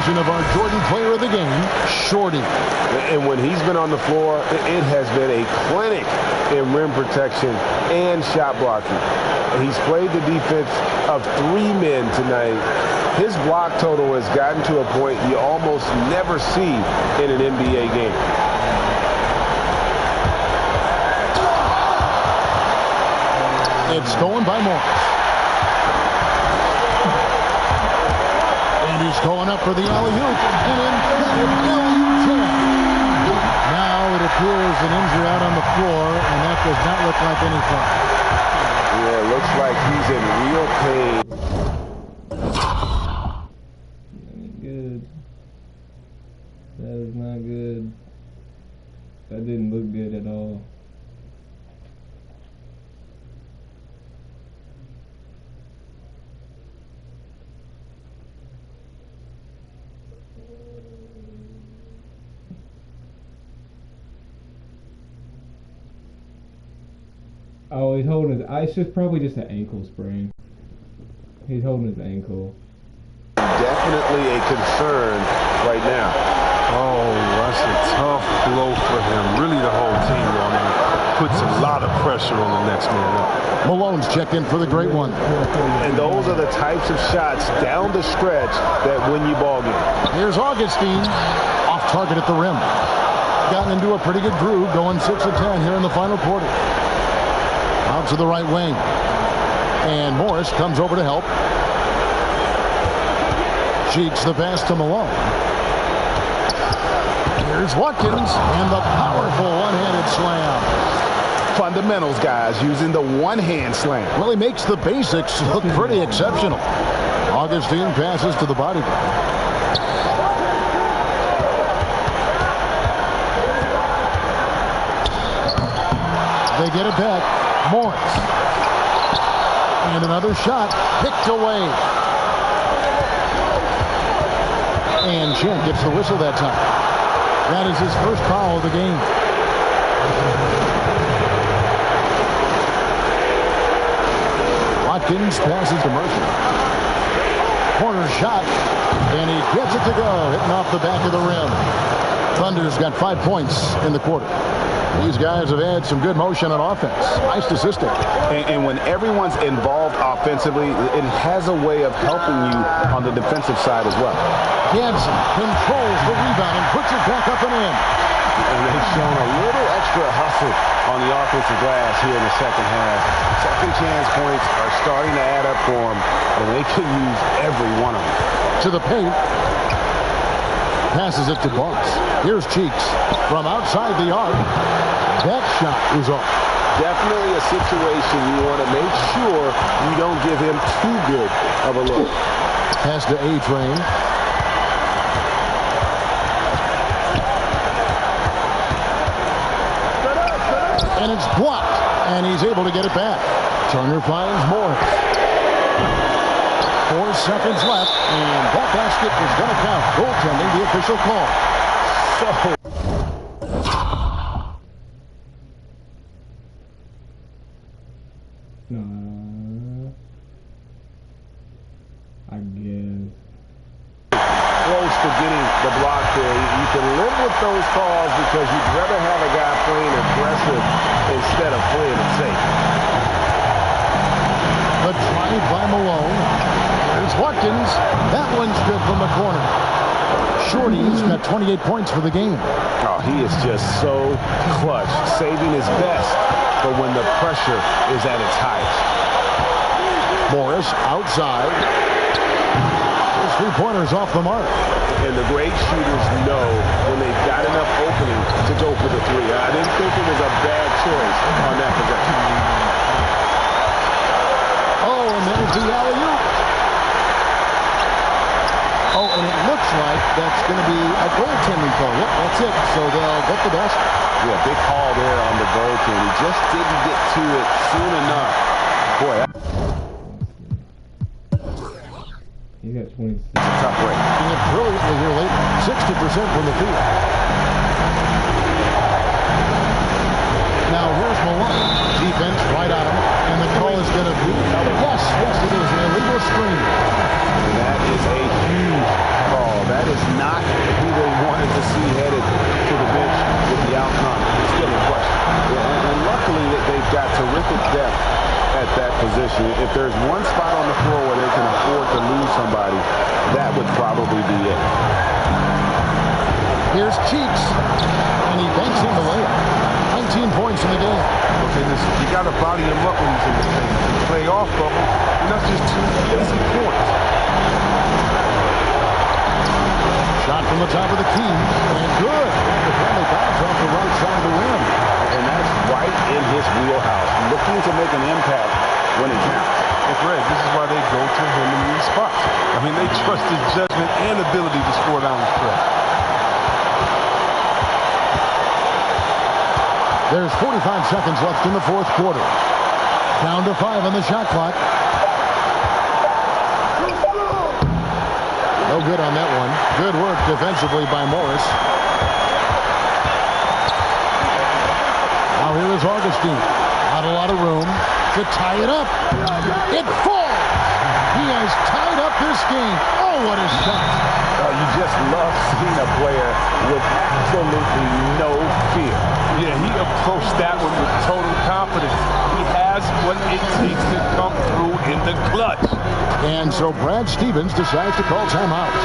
mention of our Jordan player of the game, Shorty.
And when he's been on the floor, it has been a clinic in rim protection and shot blocking. And he's played the defense of 3 men tonight. His block total has gotten to a point you almost never see in an NBA game.
It's stolen by Morris. And he's going up for the alley-oop. And in alley-oop jam. Now it appears an injury out on the floor, and that does not look like anything.
Yeah, it looks like he's in real pain.
That ain't good. That is not good. That didn't look good at all. Oh, he's holding his... It's just probably just an ankle sprain. He's holding his ankle.
Definitely a concern right now.
Oh, that's a tough blow for him. Really the whole team, though. I mean, puts a lot of pressure on the next man up.
Malone's checked in for the great one.
And those are the types of shots down the stretch that win you ball games.
Here's Augustine. Off target at the rim. Gotten into a pretty good groove, going 6 of 10 here in the final quarter. Out to the right wing. And Morris comes over to help. Cheeks the pass to Malone. Here's Watkins. And the powerful one-handed slam.
Fundamentals, guys, using the one-hand slam.
Well, he makes the basics look pretty exceptional. Augustine passes to the body. They get it back. Morris. And another shot picked away. And Chen gets the whistle that time. That is his first foul of the game. Watkins passes to Murphy. Corner shot. And he gets it to go. Hitting off the back of the rim. Thunder's got 5 points in the quarter. These guys have had some good motion on offense. Nice statistic.
And when everyone's involved offensively, it has a way of helping you on the defensive side as well.
Gadsden controls the rebound and puts it back up and in.
And they've shown a little extra hustle on the offensive glass here in the second half. Second chance points are starting to add up for them, and they could use every one of them.
To the paint. Passes it to Boss. Here's Cheeks from outside the arc. That shot is off.
Definitely a situation you want to make sure you don't give him too good of a look.
Pass to A-Train. And it's blocked. And he's able to get it back. Turner finds Morris. 4 seconds left, and that basket is going to count. Goaltending, the official call.
I guess.
Close to getting the block there. You can live with those calls because you'd rather have a guy playing aggressive instead of playing it safe.
The drive by Malone. There's Watkins. That one's good from the corner. Shorty's got 28 points for the game.
Oh, he is just so clutch, saving his best for when the pressure is at its highest.
Morris outside. His three-pointers off the mark.
And the great shooters know when they've got enough opening to go for the three. I didn't think it was a bad choice on that possession.
Oh, and there's the alley-oop. Oh, and it looks like that's going to be a goaltending call. Yep, that's it. So they'll get the basket.
Yeah, big call there on the goaltender. He just didn't get to it soon enough. Boy,
he got 26.
Tough break.
Doing it brilliantly here late. 60% from the field. Now here's Malone. Defense right on him. And the call is going to be, yes, it is an illegal screen.
That is a huge call. That is
terrific depth at that position. If there's one spot on the floor where they can afford to lose somebody, that would probably be it.
Here's Cheeks, and he banks in the layup. 19 points in the game.
Okay, listen, you got to body him up when he's in the paint. You play off of him, and that's just 2 easy points.
Shot from the top of the key, and good. The friendly bounce off the right side of the rim.
And that's right in his wheelhouse, looking to make an impact when it counts.
Hey, Fred, this is why they go to him in these spots. I mean, they trust his judgment and ability to score down the stretch.
There's 45 seconds left in the fourth quarter. Down to 5 on the shot clock. No good on that one. Good work defensively by Morris. Now here is Augustine. Not a lot of room to tie it up. It falls. He has tied up this game. Oh, what a shot.
You just love seeing a player with absolutely no fear.
Yeah, he approached that one with total confidence. He has what it takes to come through in the clutch.
And so Brad Stevens decides to call timeout.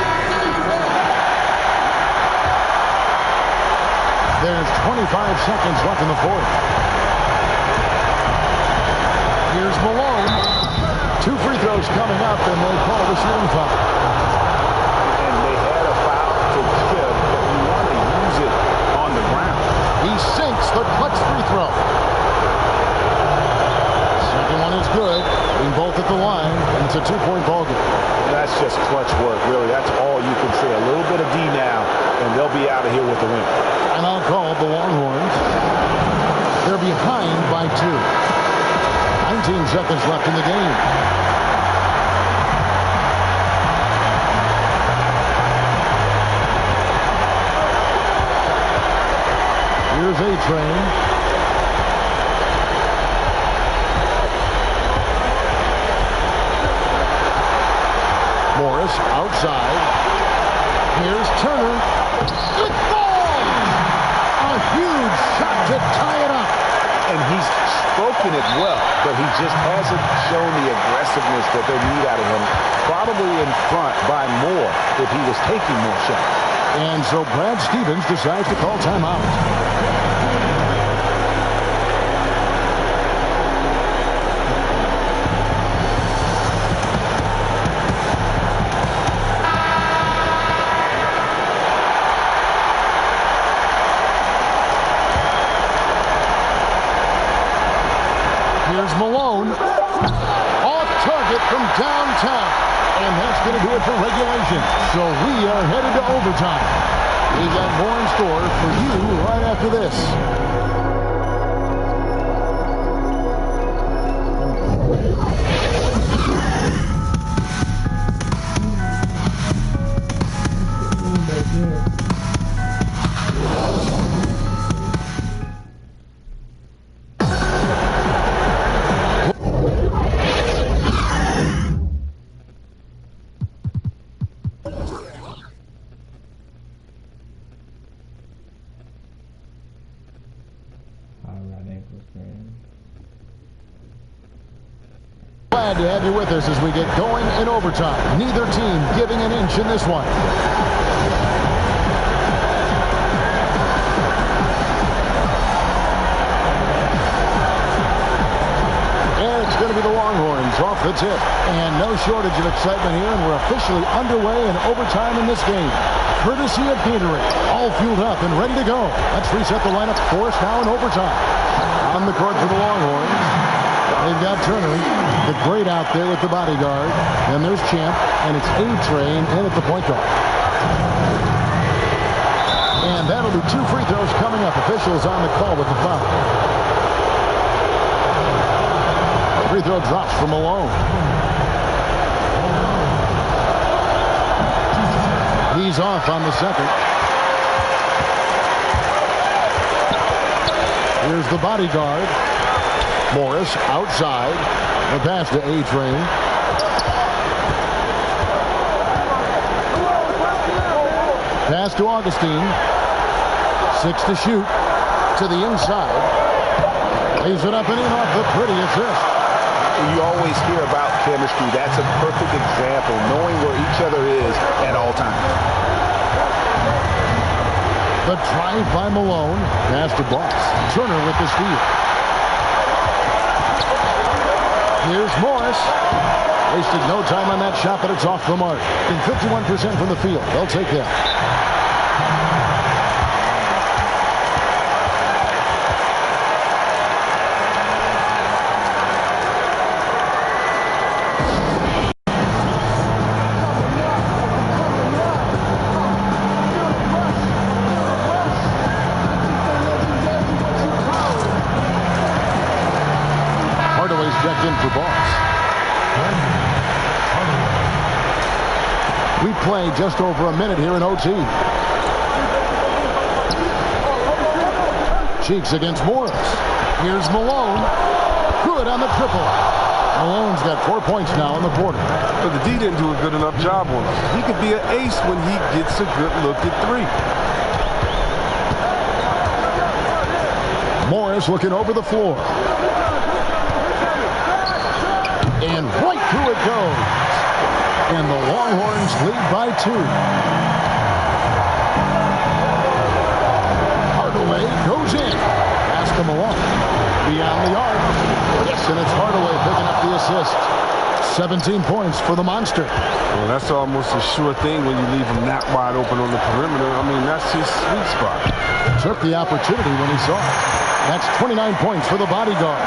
There's 25 seconds left in the fourth. Here's Malone. 2 free throws coming up, and they call the shooting foul.
And they had a foul to give, but you want to use it on the ground.
He sinks the clutch free throw. Second one is good. Being both at the line, and it's a 2-point ball game.
That's just clutch work, really. That's all you can say. A little bit of D now, and they'll be out of here with the win.
And I'll call the Longhorns. They're behind by 2. 19 seconds left in the game. Here's A-Train. Morris outside. Here's Turner. It falls! A huge shot to tie it up.
And he's spoken it well, but he just hasn't shown the aggressiveness that they need out of him. Probably in front by more if he was taking more shots.
And so Brad Stevens decides to call timeout. Here's Malone. Off target from downtown. And that's going to do it for regulation. So we are headed to overtime. We got more in store for you right after this. Glad to have you with us as we get going in overtime. Neither team giving an inch in this one. And it's going to be the Longhorns off the tip. And no shortage of excitement here, and we're officially underway in overtime in this game. Courtesy of Gatorade, all fueled up and ready to go. Let's reset the lineup for us now in overtime. On the court for the Longhorns. They've got Turner, the great out there with the bodyguard. And there's Champ, and it's A-Train in at the point guard. And that'll be 2 free throws coming up. Officials on the call with the foul. Free throw drops from Malone. He's off on the second. Here's the bodyguard. Morris outside. The pass to A-Train. Pass to Augustine. 6 to shoot. To the inside. Lays it up and in off the pretty assist.
You always hear about chemistry. That's a perfect example, knowing where each other is at all times.
The drive by Malone. Pass to Boss. Turner with the steal. Here's Morris. Wasted no time on that shot, but it's off the mark. In 51% from the field. They'll take that. Checked in for Boss. We play just over a minute here in OT. Cheeks against Morris. Here's Malone. Good on the triple. Malone's got 4 points now on the quarter.
But the D didn't do a good enough job on him. He could be an ace when he gets a good look at three.
Morris looking over the floor. And right through it goes. And the Longhorns lead by 2. Hardaway goes in. Pass to Malone. Beyond the arc. Yes, and it's Hardaway picking up the assist. 17 points for the Monster.
Well, that's almost a sure thing when you leave him that wide open on the perimeter. I mean, that's his sweet spot.
Took the opportunity when he saw it. That's 29 points for the bodyguard.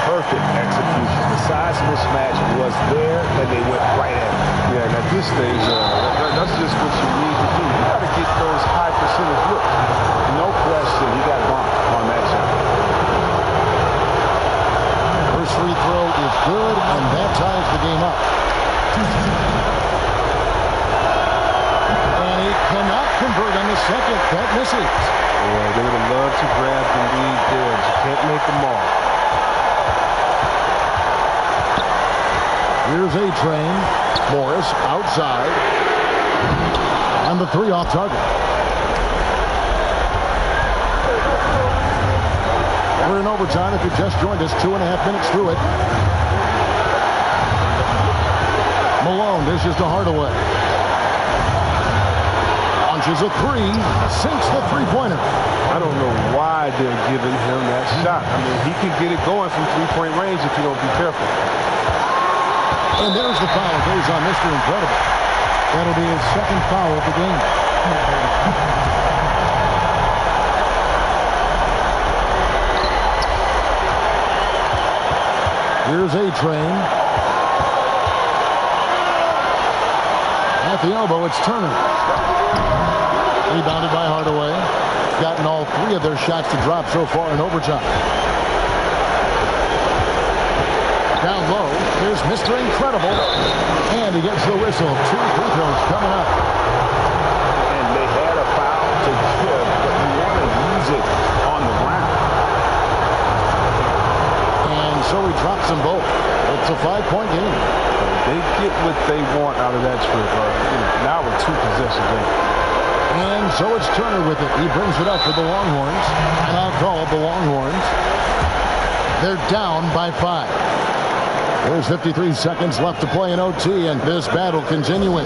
Perfect execution. The size mismatch was there, and they went right at it.
Yeah, and at this stage, that's just what you need to do. You got to get those high percentage looks.
No question, he got bumped on that shot.
First free throw is good, and that ties the game up. And he cannot convert on the second. That misses.
Boy, they would have loved to grab the lead there. You can't make them all.
Here's A-Train. Morris outside. And the 3 off target. We're in overtime. If you just joined us, 2.5 minutes through it. Malone dishes to Hardaway. Launches a 3. Sinks the three-pointer.
I don't know why they're giving him that shot. I mean, he can get it going from three-point range if you don't be careful.
And there's the foul. Goes on Mr. Incredible. That'll be his second foul of the game. Here's A-Train. At the elbow, it's Turner. Rebounded by Hardaway. Gotten all 3 of their shots to drop so far in overtime. Down low, here's Mr. Incredible. And he gets the whistle. 2 free throws coming up.
And they had a foul to give, but you want to use it on the ground.
And so he drops them both. It's a 5-point game.
They get what they want out of that trip. Now with 2 possessions in.
And so it's Turner with it. He brings it up for the Longhorns. And I'll call the Longhorns. They're down by 5. There's 53 seconds left to play in OT, and this battle continuing.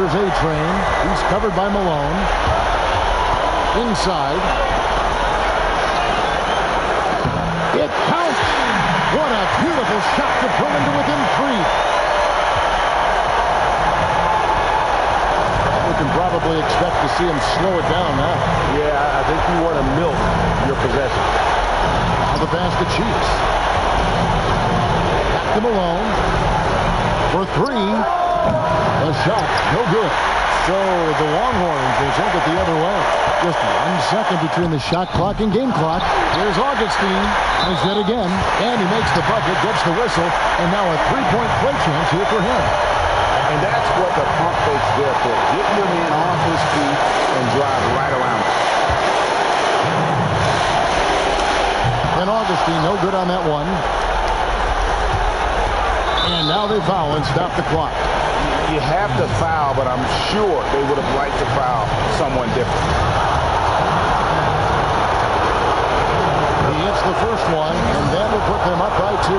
A-Train. He's covered by Malone. Inside. It counts. What a beautiful shot to pull into within 3. We can probably expect to see him slow it down now.
Yeah, I think you want to milk your possession.
Now the pass to Cheeks. Back to Malone. For 3. The shot, no good. So the Longhorns will take it the other way. Just 1 second between the shot clock and game clock. Here's Augustine. Has it again. And he makes the bucket, gets the whistle. And now a three-point play chance here for him.
And that's what the pump fake's there for. Getting your man off his feet and drive right around him.
And Augustine, no good on that one. And now they foul and stop the clock.
You have to foul, but I'm sure they would have liked to foul someone different.
He hits the first one, and that will put them up by 2.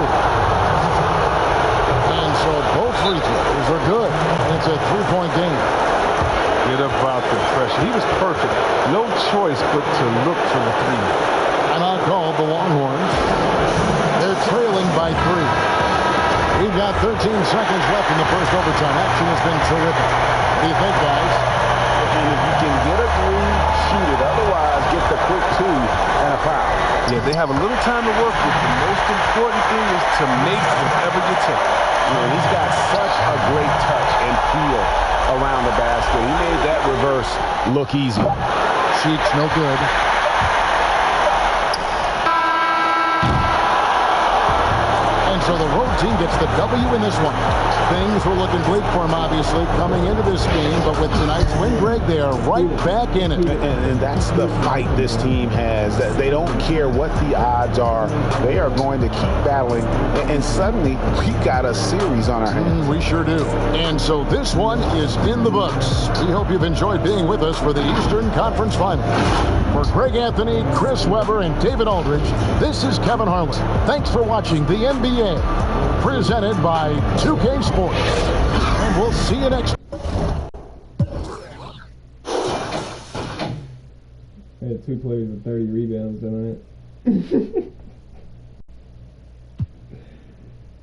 And so both free throws are good. And it's a three-point game.
Get about the pressure. He was perfect. No choice but to look for the three.
And I'll call the Longhorns. They're trailing by 3. We've got 13 seconds left in the first overtime. Action has been terrific. What do you think, guys?
And if you can get a three, shoot it. Otherwise, get the quick 2 and a foul.
Yeah, they have a little time to work with. The most important thing is to make whatever you take.
You know, he's got such a great touch and feel around the basket. He made that reverse look easy.
Cheeks, no good. So the road team gets the W in this one. Things were looking bleak for them, obviously, coming into this game. But with tonight's win, Greg, they are right back in it.
And that's the fight this team has. That they don't care what the odds are. They are going to keep battling. And suddenly, we got a series on our hands.
We sure do. And so this one is in the books. We hope you've enjoyed being with us for the Eastern Conference Finals. For Greg Anthony, Chris Webber, and David Aldridge, this is Kevin Harlan. Thanks for watching the NBA, presented by 2K Sports. And we'll see you next.
I had 2 players with 30 rebounds tonight.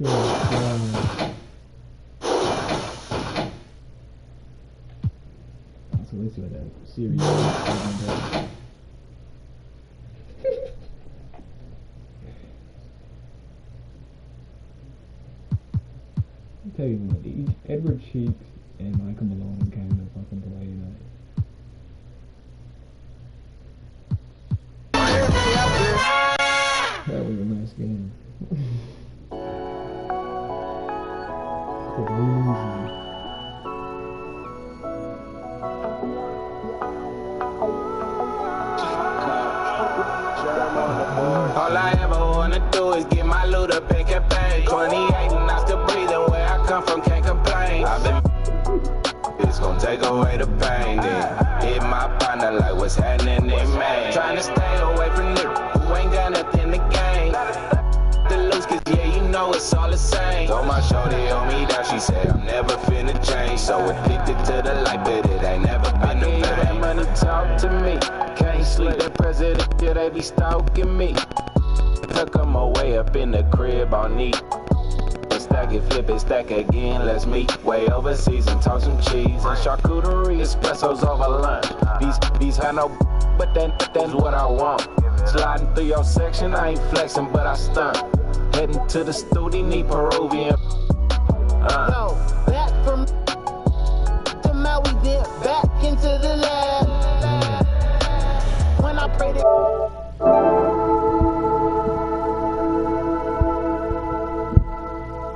Oh, God. So let's see what that series is. I'll tell you what, Edward Cheeks and Michael Malone came to fucking play tonight. That was a nice game.
All I ever wanna do is get my loot up and campaign. 28 and I still breathing. Where I come from, can't complain. I've been it's gonna take away the pain. Then hit my partner like what's happening in Maine. Trying to stay away from niggas who ain't got nothing to gain. The loose, cause yeah, you know it's all the same. Told my shorty on me that she said I'm never finna change. So addicted to the light, but it ain't never been the pain. That money talk to me. Can't sleep, that president, yeah, they be stalking me. Took them away up in the crib all neat. Stack it, flip it, stack again, let's meet. Way overseas and talk some cheese and charcuterie, espressos over lunch. These had no, but that's what I want. Sliding through your section, I ain't flexing, but I stunt. Heading to the studio, need Peruvian.